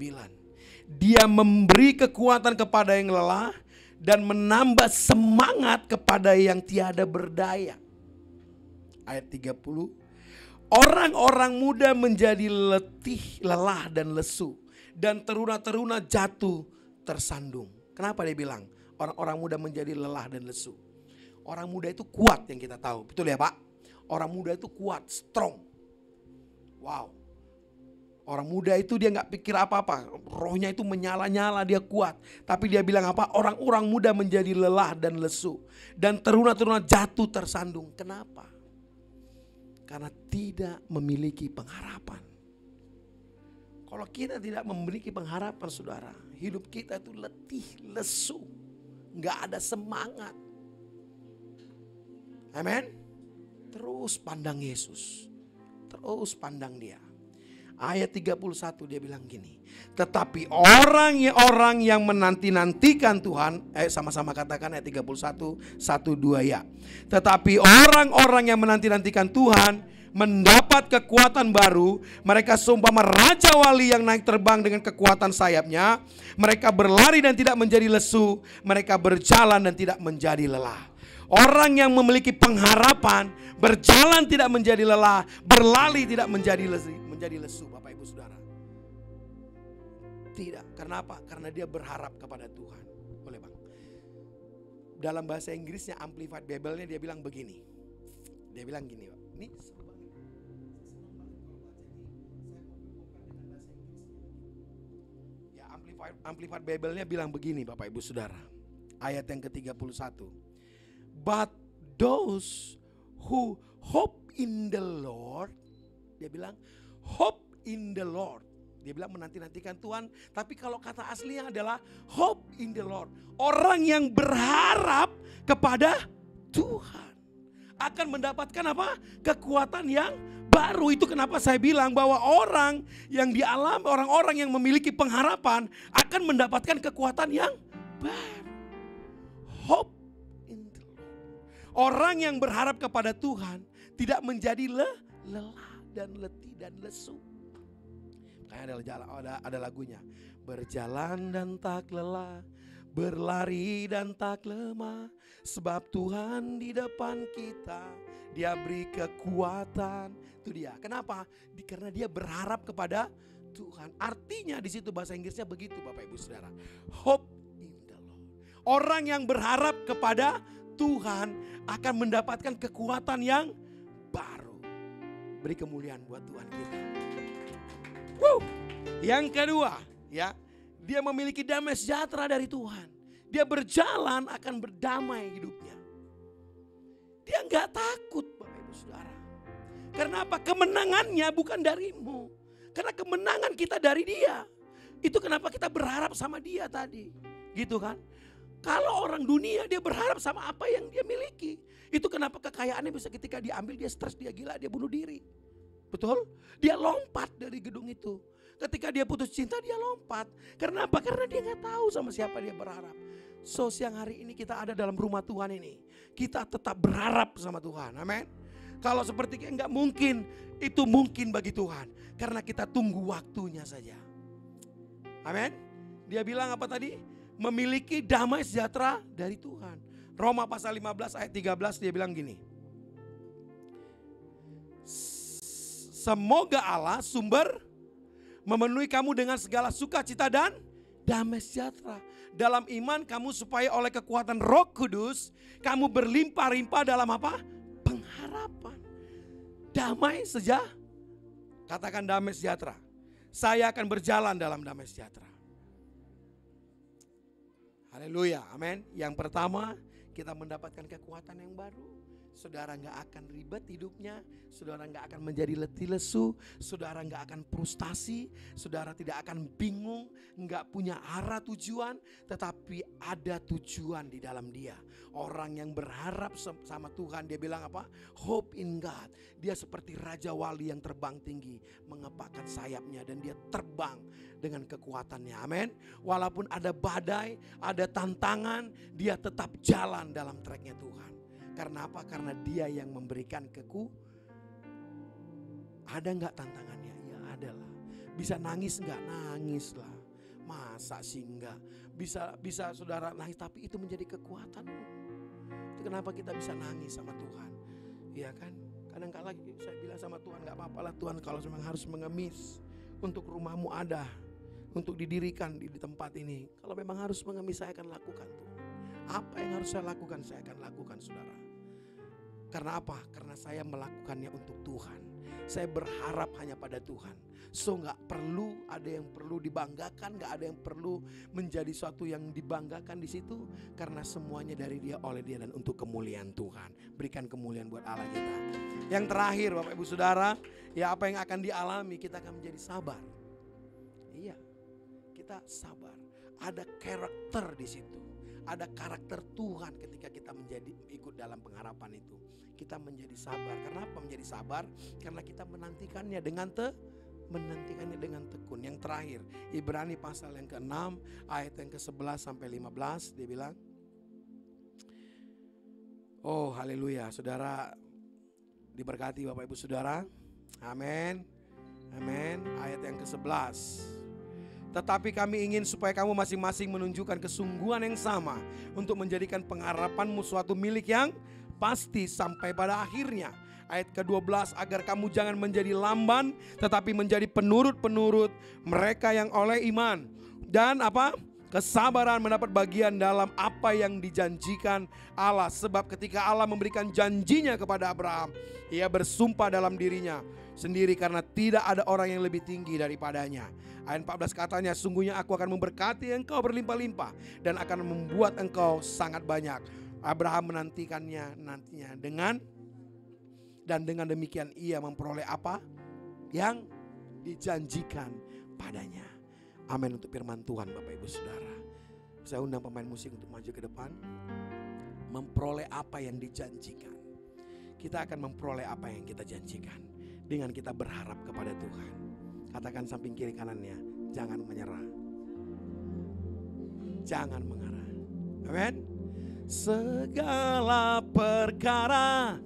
Dia memberi kekuatan kepada yang lelah dan menambah semangat kepada yang tiada berdaya. Ayat 30. Orang-orang muda menjadi letih, lelah dan lesu. Dan teruna-teruna jatuh tersandung. Kenapa dia bilang orang-orang muda menjadi lelah dan lesu? Orang muda itu kuat yang kita tahu. Betul ya Pak? Orang muda itu kuat, strong. Wow. Orang muda itu dia gak pikir apa-apa. Rohnya itu menyala-nyala, dia kuat. Tapi dia bilang apa? Orang-orang muda menjadi lelah dan lesu. Dan teruna-teruna jatuh tersandung. Kenapa? Karena tidak memiliki pengharapan. Kalau kita tidak memiliki pengharapan saudara, hidup kita itu letih, lesu. Gak ada semangat. Amin. Terus pandang Yesus. Terus pandang dia. Ayat 31 dia bilang gini. Tetapi orang yang menanti-nantikan Tuhan. Sama-sama katakan ayat 31, 1-2 ya. Tetapi orang-orang yang menanti-nantikan Tuhan mendapat kekuatan baru. Mereka seumpama raja wali yang naik terbang dengan kekuatan sayapnya. Mereka berlari dan tidak menjadi lesu. Mereka berjalan dan tidak menjadi lelah. Orang yang memiliki pengharapan, berjalan tidak menjadi lelah, berlari tidak menjadi lesu, Bapak Ibu Saudara. Tidak, karena apa? Karena dia berharap kepada Tuhan. Boleh Bang? Dalam bahasa Inggrisnya Amplified Bible-nya dia bilang begini. Dia bilang gini, Pak. Ini ya, Amplified Bible-nya bilang begini Bapak Ibu Saudara. Ayat yang ke-31. But those who hope in the Lord, dia bilang hope in the Lord. Dia bilang menanti-nantikan Tuhan, tapi kalau kata aslinya adalah hope in the Lord. Orang yang berharap kepada Tuhan akan mendapatkan apa? Kekuatan yang baru. Itu kenapa saya bilang bahwa orang yang dialami, orang-orang yang memiliki pengharapan akan mendapatkan kekuatan yang baru. Hope. Orang yang berharap kepada Tuhan tidak menjadi lelah dan letih dan lesu. Makanya ada lagunya. Berjalan dan tak lelah, berlari dan tak lemah. Sebab Tuhan di depan kita, Dia beri kekuatan. Itu dia. Kenapa? Karena dia berharap kepada Tuhan. Artinya di situ bahasa Inggrisnya begitu Bapak Ibu Saudara. Hope in the Lord. Orang yang berharap kepada Tuhan akan mendapatkan kekuatan yang baru. Beri kemuliaan buat Tuhan kita. Yang kedua, ya, dia memiliki damai sejahtera dari Tuhan. Dia berjalan akan berdamai hidupnya. Dia nggak takut, Bapak Ibu Saudara. Karena apa? Kemenangannya bukan darimu. Karena kemenangan kita dari Dia. Itu kenapa kita berharap sama Dia tadi, gitu kan? Kalau orang dunia dia berharap sama apa yang dia miliki. Itu kenapa kekayaannya bisa ketika diambil dia stres, dia gila, dia bunuh diri. Betul? Dia lompat dari gedung itu. Ketika dia putus cinta dia lompat. Karena apa? Karena dia gak tahu sama siapa dia berharap. So siang hari ini kita ada dalam rumah Tuhan ini. Kita tetap berharap sama Tuhan. Amin. Kalau seperti gak mungkin, itu mungkin bagi Tuhan. Karena kita tunggu waktunya saja. Amin. Dia bilang apa tadi? Memiliki damai sejahtera dari Tuhan. Roma pasal 15 ayat 13 dia bilang gini. Semoga Allah sumber memenuhi kamu dengan segala sukacita dan damai sejahtera dalam iman kamu, supaya oleh kekuatan Roh Kudus kamu berlimpah-limpah dalam apa? Pengharapan. Damai sejahtera. Katakan damai sejahtera. Saya akan berjalan dalam damai sejahtera. Haleluya, amin. Yang pertama, kita mendapatkan kekuatan yang baru. saudara nggak akan ribet hidupnya, saudara nggak akan menjadi letih lesu, saudara nggak akan frustasi, saudara tidak akan bingung, nggak punya arah tujuan, tetapi ada tujuan di dalam dia. Orang yang berharap sama Tuhan, dia bilang apa? Hope in God. Dia seperti raja wali yang terbang tinggi, mengepakkan sayapnya dan dia terbang dengan kekuatannya. Amin. Walaupun ada badai, ada tantangan, dia tetap jalan dalam tracknya Tuhan. Karena apa? Karena dia yang memberikan Ada nggak tantangannya? Ya ada lah. Bisa nangis nggak? Nangis lah. Masa sih enggak? Bisa saudara nangis, tapi itu menjadi kekuatanmu. Itu kenapa kita bisa nangis sama Tuhan. Iya kan? Kadang-kala saya bilang sama Tuhan, nggak apa-apa lah Tuhan kalau memang harus mengemis. Untuk rumahmu ada. Untuk didirikan di tempat ini. Kalau memang harus mengemis, saya akan lakukan tuh. Apa yang harus saya lakukan? Saya akan lakukan, saudara. Karena apa? Karena saya melakukannya untuk Tuhan. Saya berharap hanya pada Tuhan. So gak perlu ada yang perlu dibanggakan, gak ada yang perlu menjadi suatu yang dibanggakan di situ. Karena semuanya dari Dia, oleh Dia, dan untuk kemuliaan Tuhan. Berikan kemuliaan buat Allah kita. Yang terakhir Bapak Ibu Saudara, ya apa yang akan dialami, kita akan menjadi sabar. Iya, kita sabar. Ada karakter di situ. Ada karakter Tuhan ketika kita ikut dalam pengharapan itu. Kita menjadi sabar. Kenapa menjadi sabar? Karena kita menantikannya dengan tekun. Yang terakhir, Ibrani pasal yang ke-6 ayat yang ke-11 sampai 15, dia bilang, oh haleluya, saudara diberkati Bapak Ibu Saudara. Amin. Amin. Ayat yang ke-11. Tetapi kami ingin supaya kamu masing-masing menunjukkan kesungguhan yang sama untuk menjadikan pengharapanmu suatu milik yang pasti sampai pada akhirnya. Ayat ke-12, agar kamu jangan menjadi lamban tetapi menjadi penurut-penurut mereka yang oleh iman dan apa? Kesabaran mendapat bagian dalam apa yang dijanjikan Allah. Sebab ketika Allah memberikan janjinya kepada Abraham, ia bersumpah dalam dirinya sendiri karena tidak ada orang yang lebih tinggi daripadanya. Ayat 14 katanya, sungguhnya aku akan memberkati engkau berlimpah-limpah dan akan membuat engkau sangat banyak. Abraham menantikannya nantinya dengan demikian ia memperoleh apa yang dijanjikan padanya. Amin untuk firman Tuhan Bapak Ibu Saudara. Saya undang pemain musik untuk maju ke depan. Memperoleh apa yang dijanjikan. Kita akan memperoleh apa yang kita janjikan dengan kita berharap kepada Tuhan. Katakan samping kiri kanannya, jangan menyerah. Jangan mengarah. Amin. Segala perkara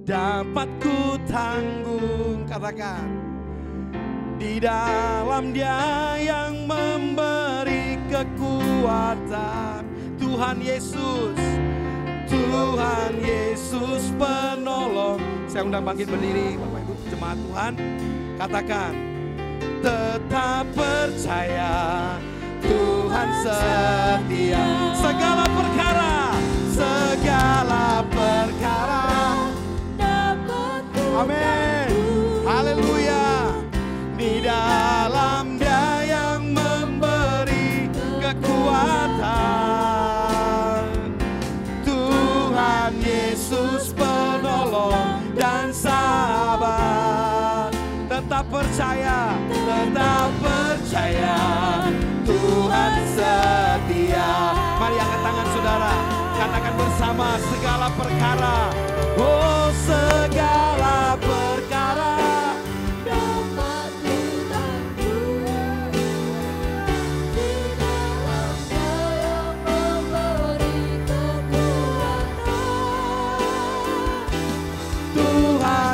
dapat ku tanggung. Katakan. Di dalam Dia yang memberi kekuatan. Tuhan Yesus penolong. Saya undang bangkit berdiri Bapak Ibu jemaat Tuhan. Katakan, tetap percaya Tuhan setia. Segala perkara dapat ku. Amin. Haleluya. Di dalam Dia yang memberi kekuatan. Tuhan Yesus penolong dan sabar. Tetap percaya Tuhan setia. Mari angkat tangan saudara, katakan bersama, segala perkara. Oh, segala perkara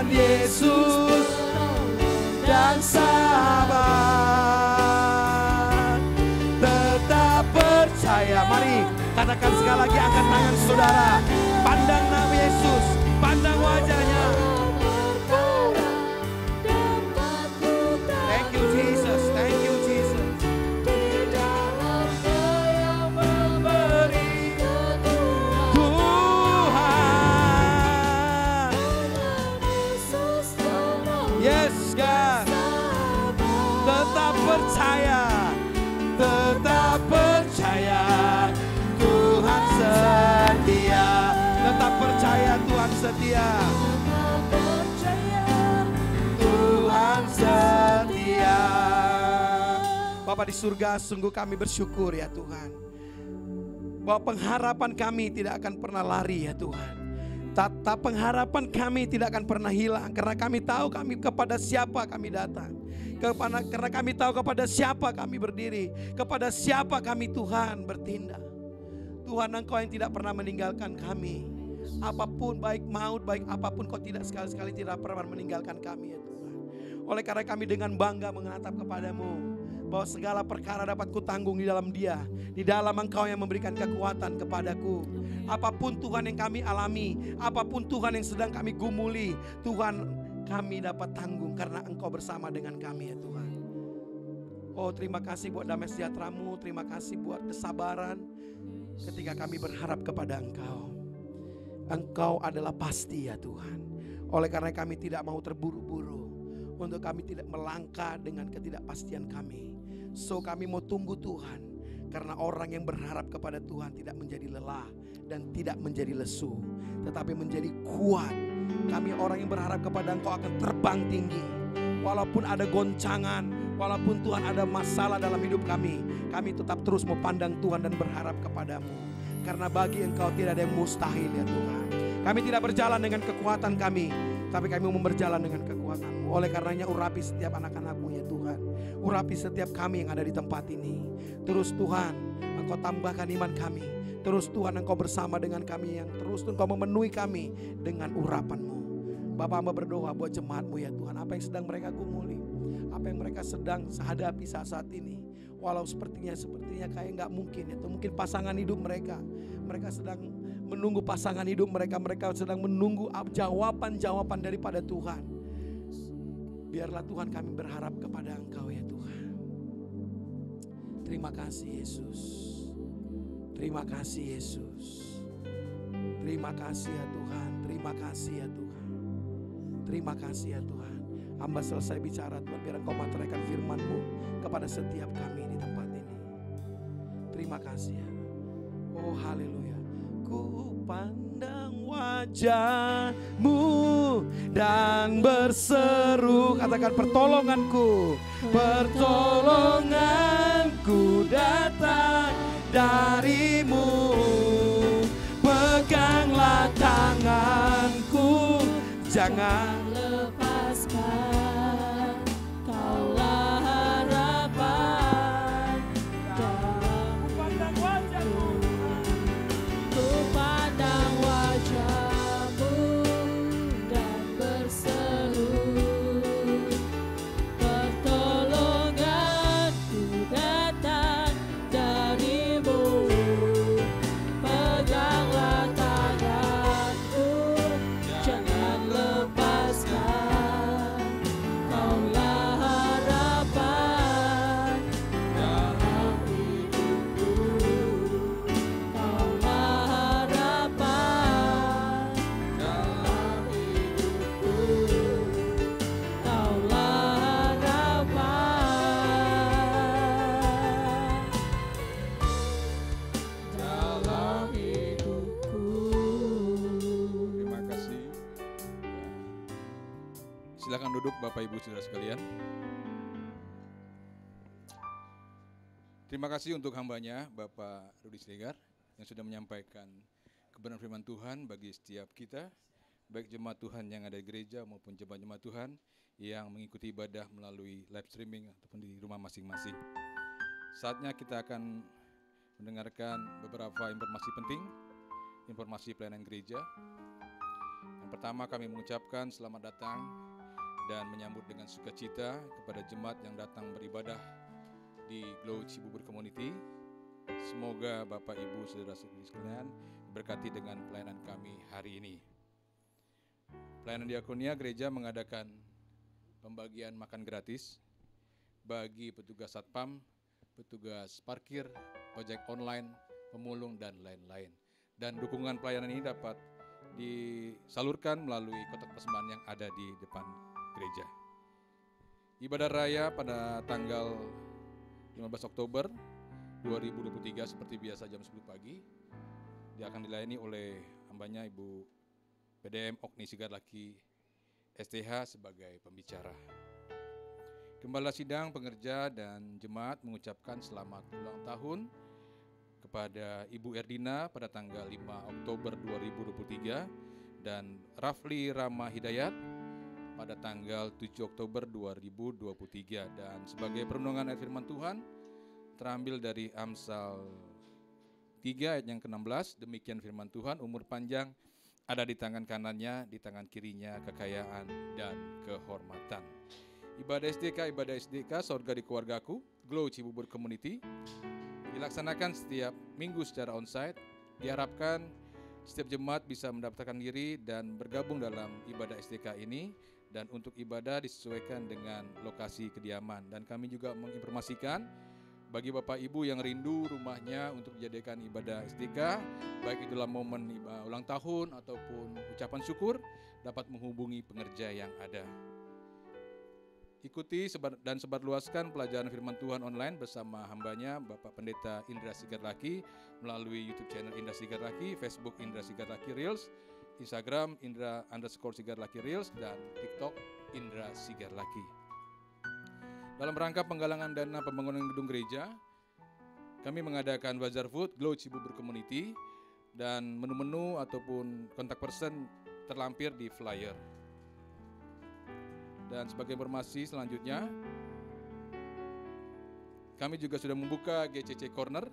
Yesus dan sabar. Tetap percaya. Mari katakan sekali lagi, angkat tangan saudara. Pandang nama Yesus, pandang wajahnya. Thank you Jesus, thank you Jesus. Di dalam Dia yang memberi Tuhan. Yes God. Tetap percaya Tuhan setia. Tetap percaya Tuhan setia. Bapa di surga, sungguh kami bersyukur ya Tuhan, bahwa pengharapan kami tidak akan pernah lari ya Tuhan. Tata pengharapan kami tidak akan pernah hilang, karena kami tahu kami kepada siapa kami datang. Karena kami tahu kepada siapa kami berdiri, kepada siapa kami Tuhan bertindak. Tuhan, Engkau yang tidak pernah meninggalkan kami. Apapun, baik maut, baik apapun, Kau tidak sekali-sekali tidak pernah meninggalkan kami ya Tuhan. Oleh karena kami dengan bangga menatap kepadamu, bahwa segala perkara dapat kutanggung di dalam Dia, di dalam Engkau yang memberikan kekuatan kepadaku. Apapun Tuhan yang kami alami, apapun Tuhan yang sedang kami gumuli, Tuhan, kami dapat tanggung karena Engkau bersama dengan kami ya Tuhan. Oh, terima kasih buat damai sejahtera-Mu, terima kasih buat kesabaran ketika kami berharap kepada Engkau. Engkau adalah pasti ya Tuhan. Oleh karena kami tidak mau terburu-buru, untuk kami tidak melangkah dengan ketidakpastian kami. So kami mau tunggu Tuhan, karena orang yang berharap kepada Tuhan tidak menjadi lelah dan tidak menjadi lesu, tetapi menjadi kuat. Kami orang yang berharap kepada Engkau akan terbang tinggi. Walaupun ada goncangan, walaupun Tuhan ada masalah dalam hidup kami tetap terus mau pandang Tuhan dan berharap kepadamu. Karena bagi Engkau tidak ada yang mustahil ya Tuhan. Kami tidak berjalan dengan kekuatan kami, tapi kami mau berjalan dengan kekuatan-Mu. Oleh karenanya urapi setiap anak-anak-Mu ya Tuhan. Urapi setiap kami yang ada di tempat ini. Terus Tuhan, Engkau tambahkan iman kami. Terus Tuhan, Engkau bersama dengan kami, yang terus Engkau memenuhi kami dengan urapan-Mu. Bapak, hamba berdoa buat jemaat-Mu ya Tuhan. Apa yang sedang mereka gumuli, apa yang mereka sedang hadapi saat ini, walau sepertinya kayak nggak mungkin ya Tuhan. Mungkin pasangan hidup mereka sedang menunggu pasangan hidup mereka sedang menunggu jawaban-jawaban daripada Tuhan. Biarlah Tuhan kami berharap kepada Engkau ya Tuhan. Terima kasih Yesus. Terima kasih Yesus. Terima kasih ya Tuhan. Terima kasih ya Tuhan. Terima kasih ya Tuhan. Hamba selesai bicara Tuhan, biar Engkau materaikan firman-Mu kepada setiap kami di tempat ini. Terima kasih ya. Oh haleluya. Ku pandang wajah-Mu dan berseru, katakan pertolonganku. Pertolonganku datang dari-Mu. Peganglah tanganku, jangan lepaskan. Kaulah harapan dalam pandang wajah-Mu. Ku pandang wajah-Mu dan berseru, pertolonganku datang dari-Mu. Peganglah tanganku, jangan lepaskan. Kaulah harapan dalam hidupku. Kaulah harapan dalam hidupku. Kaulah harapan dalam hidupku. Terima kasih. Silakan duduk Bapak Ibu Saudara sekalian. Terima kasih untuk hambanya Bapak Rudi Siregar yang sudah menyampaikan kebenaran firman Tuhan bagi setiap kita, baik jemaat Tuhan yang ada di gereja maupun jemaat-jemaat Tuhan yang mengikuti ibadah melalui live streaming ataupun di rumah masing-masing. Saatnya kita akan mendengarkan beberapa informasi penting, informasi pelayanan gereja. Yang pertama, kami mengucapkan selamat datang dan menyambut dengan sukacita kepada jemaat yang datang beribadah di Glow Cibubur Community. Semoga Bapak Ibu Saudara sekalian berkati dengan pelayanan kami hari ini. Pelayanan diakonia gereja mengadakan pembagian makan gratis bagi petugas satpam, petugas parkir, ojek online, pemulung dan lain-lain. Dan dukungan pelayanan ini dapat disalurkan melalui kotak persembahan yang ada di depan gereja. Ibadah raya pada tanggal 15 Oktober 2023 seperti biasa jam 10 pagi. Dia akan dilayani oleh hambanya Ibu PDM Okni Sigarlaki STH sebagai pembicara. Gembala Sidang, pengerja, dan jemaat mengucapkan selamat ulang tahun kepada Ibu Erdina pada tanggal 5 Oktober 2023 dan Rafli Rama Hidayat pada tanggal 7 Oktober 2023. Dan sebagai perenungan ayat firman Tuhan terambil dari Amsal 3 ayat yang ke-16, demikian firman Tuhan, umur panjang ada di tangan kanannya, di tangan kirinya kekayaan dan kehormatan. Ibadah SDK, Sorga di Keluargaku, Glow Cibubur Community, dilaksanakan setiap minggu secara onsite. Diharapkan setiap jemaat bisa mendaftarkan diri dan bergabung dalam ibadah SDK ini, dan untuk ibadah disesuaikan dengan lokasi kediaman. Dan kami juga menginformasikan bagi Bapak Ibu yang rindu rumahnya untuk dijadikan ibadah SDK, baik itu dalam momen ulang tahun ataupun ucapan syukur, dapat menghubungi pengerja yang ada. Ikuti dan sebarluaskan pelajaran firman Tuhan online bersama hambanya Bapak Pendeta Indra Sigarlaki melalui YouTube channel Indra Sigarlaki, Facebook Indra Sigarlaki Reels, Instagram Indra_Sigarlaki Reels, dan TikTok Indra Sigarlaki. Dalam rangka penggalangan dana pembangunan gedung gereja, kami mengadakan Bazar Food Glow Cibubur Community, dan menu-menu ataupun kontak person terlampir di flyer. Dan sebagai informasi selanjutnya, kami juga sudah membuka GCC Corner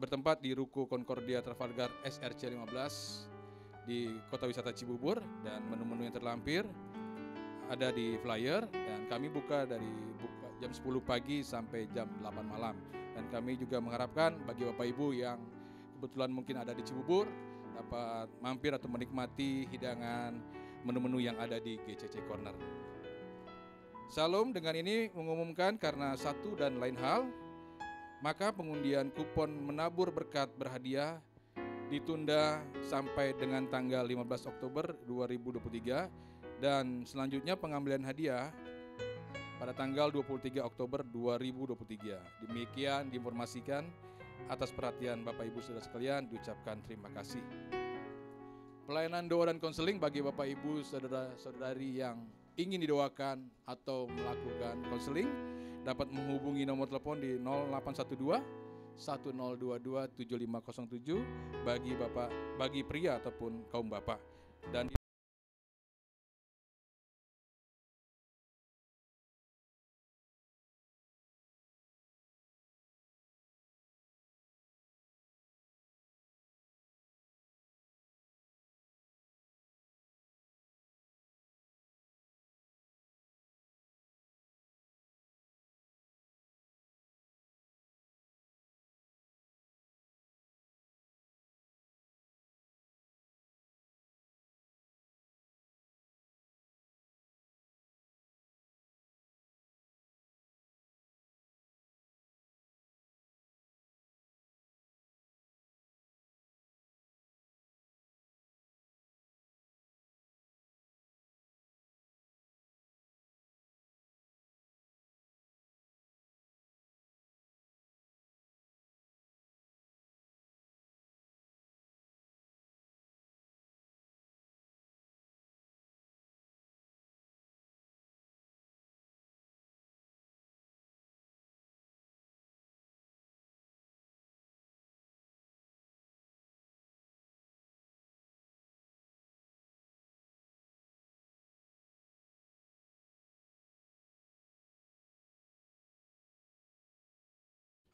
bertempat di Ruko Concordia Trafalgar SRC 15 di Kota Wisata Cibubur, dan menu-menu yang terlampir ada di flyer. Dan kami buka jam 10 pagi sampai jam 8 malam. Dan kami juga mengharapkan bagi Bapak Ibu yang kebetulan mungkin ada di Cibubur dapat mampir atau menikmati hidangan menu-menu yang ada di GCC Corner. Shalom, dengan ini mengumumkan karena satu dan lain hal, maka pengundian kupon menabur berkat berhadiah ditunda sampai dengan tanggal 15 Oktober 2023, dan selanjutnya pengambilan hadiah pada tanggal 23 Oktober 2023. Demikian diinformasikan. Atas perhatian Bapak Ibu Saudara sekalian diucapkan terima kasih. Pelayanan doa dan konseling bagi Bapak Ibu Saudara-saudari yang ingin didoakan atau melakukan konseling dapat menghubungi nomor telepon di 0812 1022 7507 bagi pria ataupun kaum bapak. Dan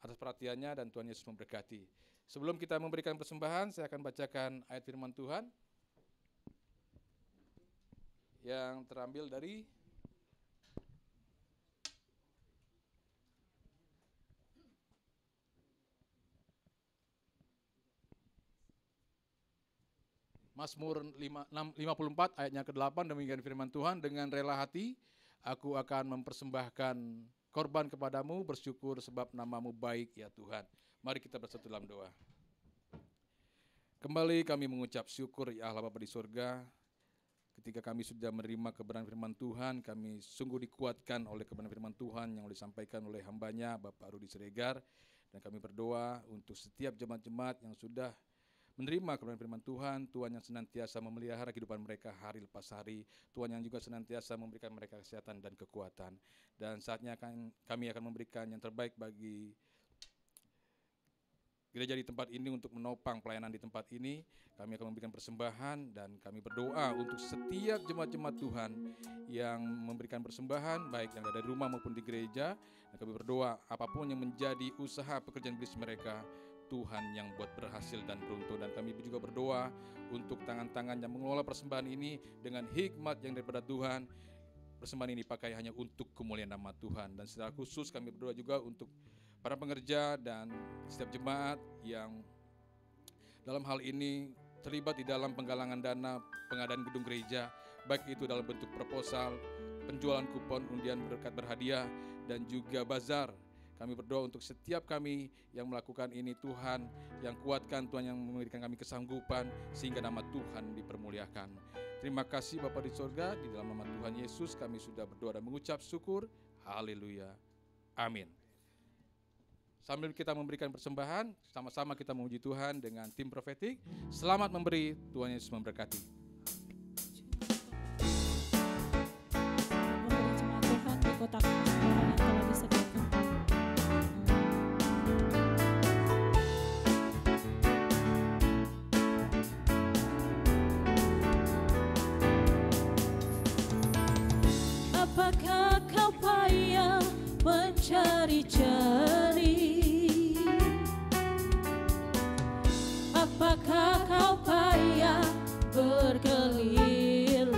atas perhatiannya, dan Tuhan Yesus memberkati. Sebelum kita memberikan persembahan, saya akan bacakan ayat firman Tuhan yang terambil dari Mazmur 54 ayatnya ke-8. Demikian firman Tuhan, dengan rela hati aku akan mempersembahkan korban kepadamu, bersyukur sebab namamu baik ya Tuhan. Mari kita bersatu dalam doa. Kembali kami mengucap syukur ya Allah Bapa di surga. Ketika kami sudah menerima kebenaran firman Tuhan, kami sungguh dikuatkan oleh kebenaran firman Tuhan yang disampaikan oleh hambanya Bapak Rudi Siregar. Dan kami berdoa untuk setiap jemaat-jemaat yang sudah menerima kebenaran firman Tuhan, Tuhan yang senantiasa memelihara kehidupan mereka hari lepas hari, Tuhan yang juga senantiasa memberikan mereka kesehatan dan kekuatan. Dan saatnya kami akan memberikan yang terbaik bagi gereja di tempat ini untuk menopang pelayanan di tempat ini. Kami akan memberikan persembahan dan kami berdoa untuk setiap jemaat-jemaat Tuhan yang memberikan persembahan, baik yang ada di rumah maupun di gereja. Dan kami berdoa apapun yang menjadi usaha pekerjaan bisnis mereka, Tuhan yang buat berhasil dan beruntung. Dan kami juga berdoa untuk tangan-tangan yang mengelola persembahan ini dengan hikmat yang daripada Tuhan. Persembahan ini dipakai hanya untuk kemuliaan nama Tuhan. Dan secara khusus kami berdoa juga untuk para pengerja dan setiap jemaat yang dalam hal ini terlibat di dalam penggalangan dana pengadaan gedung gereja, baik itu dalam bentuk proposal, penjualan kupon undian berkat berhadiah, dan juga bazar. Kami berdoa untuk setiap kami yang melakukan ini, Tuhan yang kuatkan, Tuhan yang memberikan kami kesanggupan sehingga nama Tuhan dipermuliakan. Terima kasih Bapa di surga, di dalam nama Tuhan Yesus kami sudah berdoa dan mengucap syukur. Haleluya. Amin. Sambil kita memberikan persembahan, sama-sama kita memuji Tuhan dengan tim profetik. Selamat memberi, Tuhan Yesus memberkati. Memberi jemaat Tuhan di kotak persembahan yang telah disediakan. Apakah kau payah mencari-cari? Apakah kau payah berkeliling?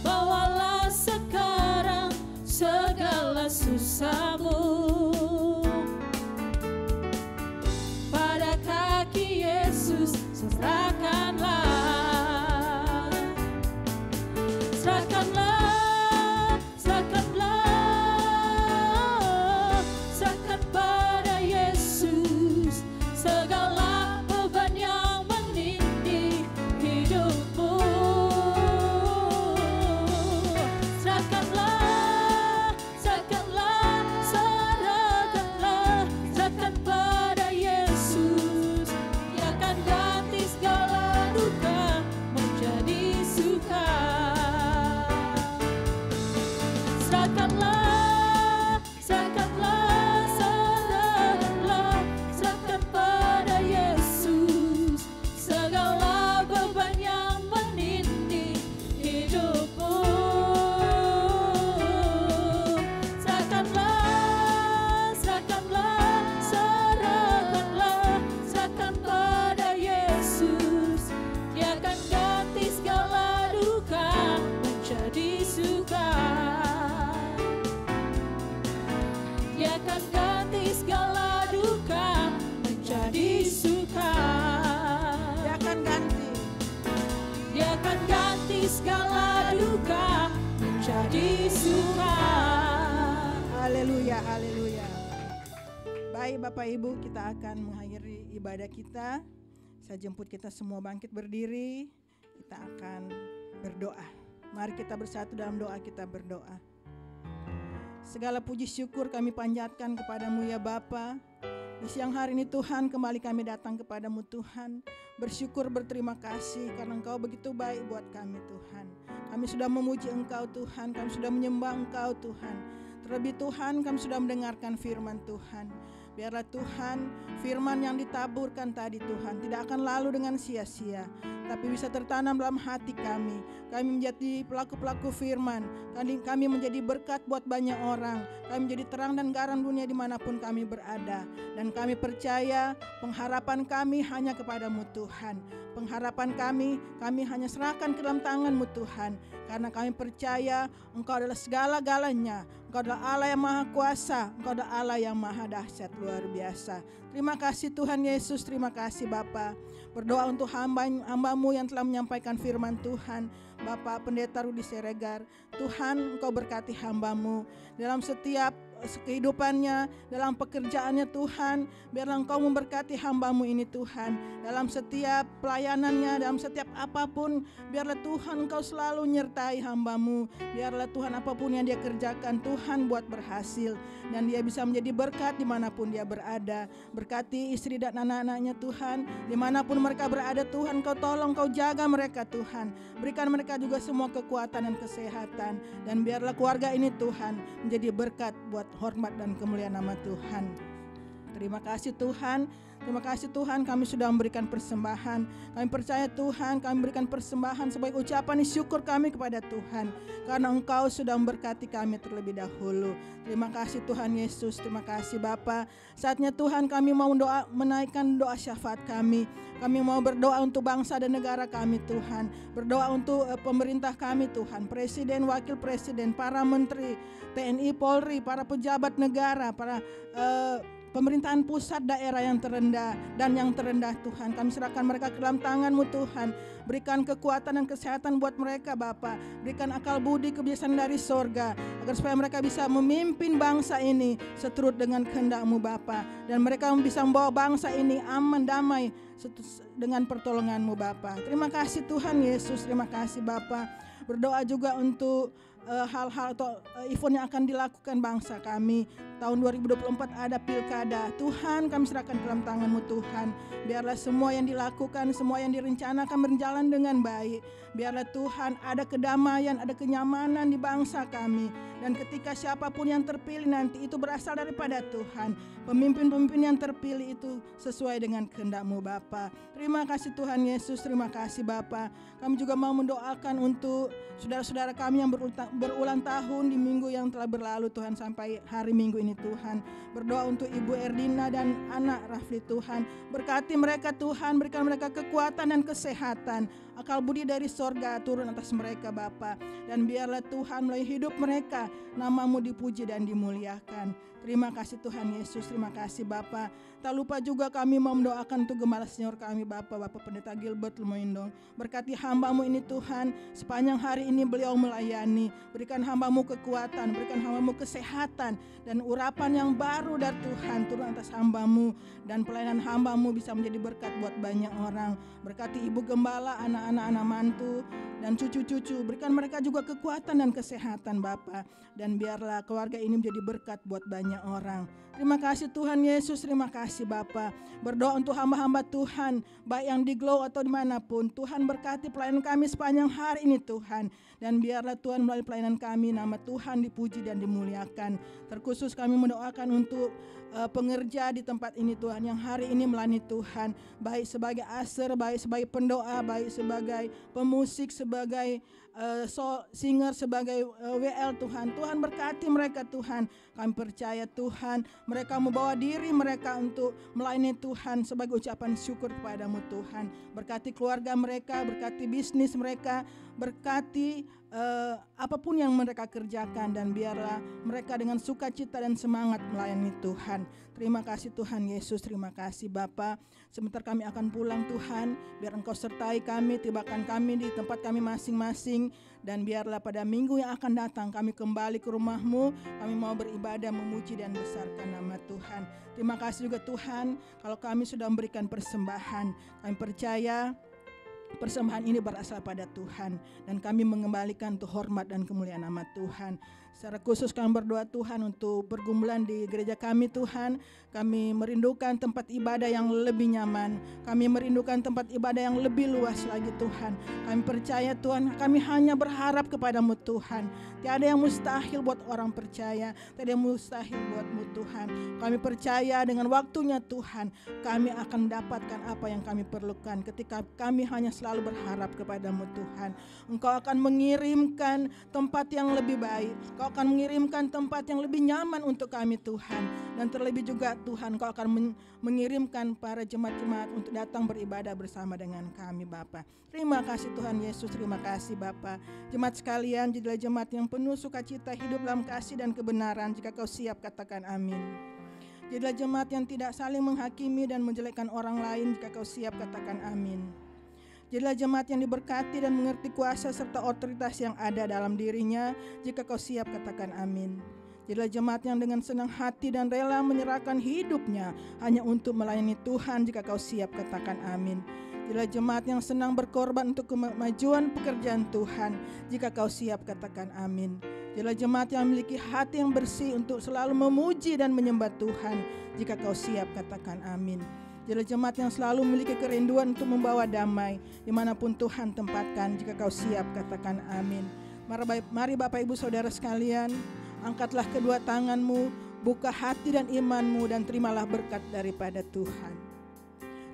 Bawalah sekarang segala susahmu pada kaki Yesus, serahkanlah. Serahkanlah, serahkanlah, serahkan pada Yesus segala beban yang menindih hidupmu. Serahkanlah, serahkanlah, serahkanlah, serahkan pada Yesus. Dia akan ganti segala duka menjadi suka. Serahkanlah, serahkanlah, serahkanlah, serahkan pada Yesus segala beban yang menindih hidupmu. Serahkanlah, serahkanlah, serahkanlah, serahkan pada Yesus. Dia akan ganti segala duka menjadi suka. Dia akan ganti segala duka menjadi suka. Dia akan ganti. Dia akan ganti segala duka menjadi suka. Haleluya, haleluya. Baik Bapak Ibu, kita akan mengakhiri ibadah kita. Saya jemput kita semua bangkit berdiri. Kita akan berdoa. Mari kita bersatu dalam doa, kita berdoa. Segala puji syukur kami panjatkan kepadamu ya Bapa. Di siang hari ini Tuhan, kembali kami datang kepadamu Tuhan. Bersyukur, berterima kasih karena Engkau begitu baik buat kami Tuhan. Kami sudah memuji Engkau Tuhan, kami sudah menyembah Engkau Tuhan. Terlebih Tuhan, kami sudah mendengarkan firman Tuhan. Biarlah Tuhan, firman yang ditaburkan tadi Tuhan tidak akan lalu dengan sia-sia, tapi bisa tertanam dalam hati kami. Kami menjadi pelaku-pelaku firman, kami menjadi berkat buat banyak orang. Kami menjadi terang dan garam dunia dimanapun kami berada. Dan kami percaya pengharapan kami hanya kepadamu Tuhan. Pengharapan kami hanya serahkan ke dalam tangan-Mu Tuhan. Karena kami percaya Engkau adalah segala-galanya. Engkau adalah Allah yang Maha Kuasa. Engkau adalah Allah yang Maha Dahsyat, luar biasa. Terima kasih Tuhan Yesus, terima kasih Bapa. Berdoa untuk hamba-Mu yang telah menyampaikan firman Tuhan, Bapak Pendeta Rudi Siregar. Tuhan, Engkau berkati hamba-Mu dalam setiap kehidupannya, dalam pekerjaannya Tuhan. Biarlah Engkau memberkati hamba-Mu ini Tuhan, dalam setiap pelayanannya, dalam setiap apapun. Biarlah Tuhan Engkau selalu nyertai hamba-Mu. Biarlah Tuhan apapun yang dia kerjakan Tuhan buat berhasil, dan dia bisa menjadi berkat dimanapun dia berada. Berkati istri dan anak-anaknya Tuhan, dimanapun mereka berada Tuhan, Kau tolong, Kau jaga mereka Tuhan. Berikan mereka juga semua kekuatan dan kesehatan, dan biarlah keluarga ini Tuhan menjadi berkat buat hormat dan kemuliaan nama Tuhan. Terima kasih Tuhan. Terima kasih Tuhan, kami sudah memberikan persembahan. Kami percaya Tuhan, kami berikan persembahan sebagai ucapan syukur kami kepada Tuhan, karena Engkau sudah memberkati kami terlebih dahulu. Terima kasih Tuhan Yesus, terima kasih Bapa. Saatnya Tuhan kami mau menaikkan doa syafaat kami. Kami mau berdoa untuk bangsa dan negara kami Tuhan. Berdoa untuk pemerintah kami Tuhan, Presiden, Wakil Presiden, para Menteri, TNI, Polri, para pejabat negara, para pemerintahan pusat, daerah yang terendah dan yang terendah Tuhan. Kami serahkan mereka ke dalam tangan-Mu Tuhan. Berikan kekuatan dan kesehatan buat mereka Bapa. Berikan akal budi kebijaksanaan dari sorga, agar supaya mereka bisa memimpin bangsa ini seturut dengan kehendak-Mu Bapa. Dan mereka bisa membawa bangsa ini aman, damai dengan pertolongan-Mu Bapa. Terima kasih Tuhan Yesus, terima kasih Bapa. Berdoa juga untuk hal-hal atau event yang akan dilakukan bangsa kami. Tahun 2024 ada pilkada. Tuhan, kami serahkan ke dalam tangan-Mu Tuhan. Biarlah semua yang dilakukan, semua yang direncanakan berjalan dengan baik. Biarlah Tuhan ada kedamaian, ada kenyamanan di bangsa kami. Dan ketika siapapun yang terpilih nanti itu berasal daripada Tuhan. Pemimpin-pemimpin yang terpilih itu sesuai dengan kehendak-Mu Bapa. Terima kasih Tuhan Yesus, terima kasih Bapa. Kami juga mau mendoakan untuk saudara-saudara kami yang berulang tahun di minggu yang telah berlalu Tuhan, sampai hari Minggu ini Tuhan. Berdoa untuk Ibu Erdina dan anak Rafli Tuhan. Berkati mereka Tuhan, berikan mereka kekuatan dan kesehatan. Akal budi dari sorga turun atas mereka Bapa. Dan biarlah Tuhan melalui hidup mereka nama-Mu dipuji dan dimuliakan. Terima kasih Tuhan Yesus, terima kasih Bapa. Tak lupa juga kami mau mendoakan untuk Gembala Senior kami Bapak Pendeta Gilbert Lumoindong. Berkati hamba-Mu ini Tuhan, sepanjang hari ini beliau melayani. Berikan hamba-Mu kekuatan, berikan hamba-Mu kesehatan, dan urapan yang baru dari Tuhan turun atas hamba-Mu. Dan pelayanan hamba-Mu bisa menjadi berkat buat banyak orang. Berkati Ibu Gembala, anak-anak mantu, dan cucu-cucu. Berikan mereka juga kekuatan dan kesehatan Bapa. Dan biarlah keluarga ini menjadi berkat buat banyak orang. Terima kasih Tuhan Yesus, terima kasih Bapa. Berdoa untuk hamba-hamba Tuhan, baik yang di Glow atau dimanapun. Tuhan berkati pelayanan kami sepanjang hari ini Tuhan. Dan biarlah Tuhan melalui pelayanan kami nama Tuhan dipuji dan dimuliakan. Terkhusus kami mendoakan untuk pengerja di tempat ini Tuhan, yang hari ini melayani Tuhan, baik sebagai aser, baik sebagai pendoa, baik sebagai pemusik, sebagai singer, sebagai WL Tuhan. Tuhan berkati mereka Tuhan. Kami percaya Tuhan, mereka membawa diri mereka untuk melayani Tuhan sebagai ucapan syukur kepada-Mu Tuhan. Berkati keluarga mereka, berkati bisnis mereka, berkati apapun yang mereka kerjakan, dan biarlah mereka dengan sukacita dan semangat melayani Tuhan. Terima kasih Tuhan Yesus, terima kasih Bapa. Sebentar kami akan pulang Tuhan, biar Engkau sertai kami, tibakan kami di tempat kami masing-masing, dan biarlah pada minggu yang akan datang kami kembali ke rumah-Mu. Kami mau beribadah, memuji dan besarkan nama Tuhan. Terima kasih juga Tuhan, kalau kami sudah memberikan persembahan, kami percaya persembahan ini berasal pada Tuhan, dan kami mengembalikan untuk hormat dan kemuliaan nama Tuhan. Secara khusus kami berdoa Tuhan untuk pergumulan di gereja kami Tuhan. Kami merindukan tempat ibadah yang lebih nyaman. Kami merindukan tempat ibadah yang lebih luas lagi Tuhan. Kami percaya Tuhan, kami hanya berharap kepada-Mu Tuhan. Tiada yang mustahil buat orang percaya, tiada yang mustahil buat-Mu Tuhan. Kami percaya dengan waktunya Tuhan, kami akan mendapatkan apa yang kami perlukan ketika kami hanya selalu berharap kepada-Mu Tuhan. Engkau akan mengirimkan tempat yang lebih baik. Engkau akan mengirimkan tempat yang lebih nyaman untuk kami Tuhan. Dan terlebih juga Tuhan, Engkau akan mengirimkan para jemaat-jemaat untuk datang beribadah bersama dengan kami Bapa. Terima kasih Tuhan Yesus, terima kasih Bapa. Jemaat sekalian, jadilah jemaat yang penuh sukacita, hidup dalam kasih dan kebenaran. Jika kau siap, katakan amin. Jadilah jemaat yang tidak saling menghakimi dan menjelekkan orang lain. Jika kau siap, katakan amin. Jadilah jemaat yang diberkati dan mengerti kuasa serta otoritas yang ada dalam dirinya. Jika kau siap, katakan amin. Jadilah jemaat yang dengan senang hati dan rela menyerahkan hidupnya hanya untuk melayani Tuhan. Jika kau siap, katakan amin. Jadilah jemaat yang senang berkorban untuk kemajuan pekerjaan Tuhan. Jika kau siap, katakan amin. Jadilah jemaat yang memiliki hati yang bersih untuk selalu memuji dan menyembah Tuhan. Jika kau siap, katakan amin. Jadilah jemaat yang selalu memiliki kerinduan untuk membawa damai dimanapun Tuhan tempatkan. Jika kau siap, katakan amin. Mari Bapak Ibu Saudara sekalian, angkatlah kedua tanganmu, buka hati dan imanmu, dan terimalah berkat daripada Tuhan.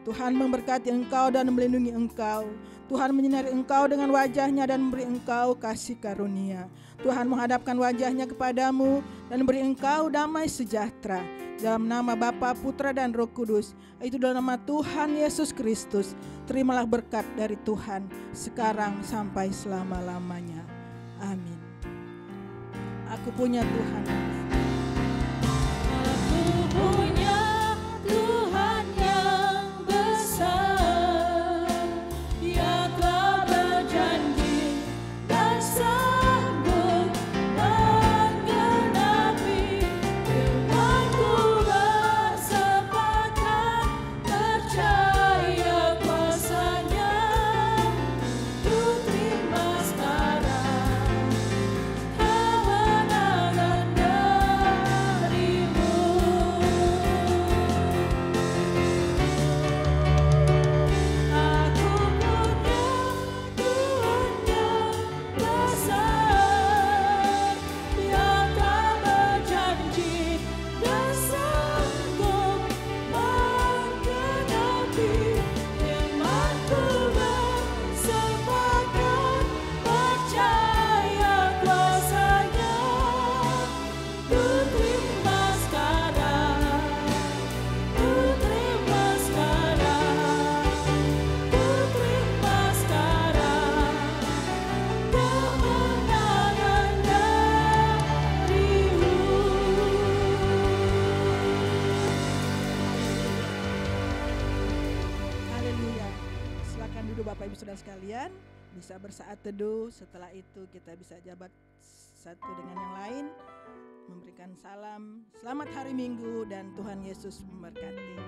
Tuhan memberkati engkau dan melindungi engkau. Tuhan menyinari engkau dengan wajahnya dan memberi engkau kasih karunia. Tuhan menghadapkan wajahnya kepadamu dan memberi engkau damai sejahtera. Dalam nama Bapa, Putra, dan Roh Kudus, itu dalam nama Tuhan Yesus Kristus, terimalah berkat dari Tuhan sekarang sampai selama-lamanya. Amin. Aku punya Tuhan. Aku punya Tuhan yang besar, Dia telah berjanji dan sanggup menggenapi firman-Ku. Bersepakat percaya kuasa-Nya, ku terima sekarang kemenangan darimu. Aku punya Tuhan yang besar, Dia telah berjanji dan sanggup menggenapi firman-Ku. Bersepakat percaya kuasa-Nya, ku terima sekarang, ku terima sekarang, ku terima sekarang kemenangan darimu. Haleluya. Silakan duduk Bapak Ibu Saudara sekalian, bisa bersaat teduh. Setelah itu kita bisa jabat satu dengan yang lain, memberikan salam. Selamat hari Minggu dan Tuhan Yesus memberkati.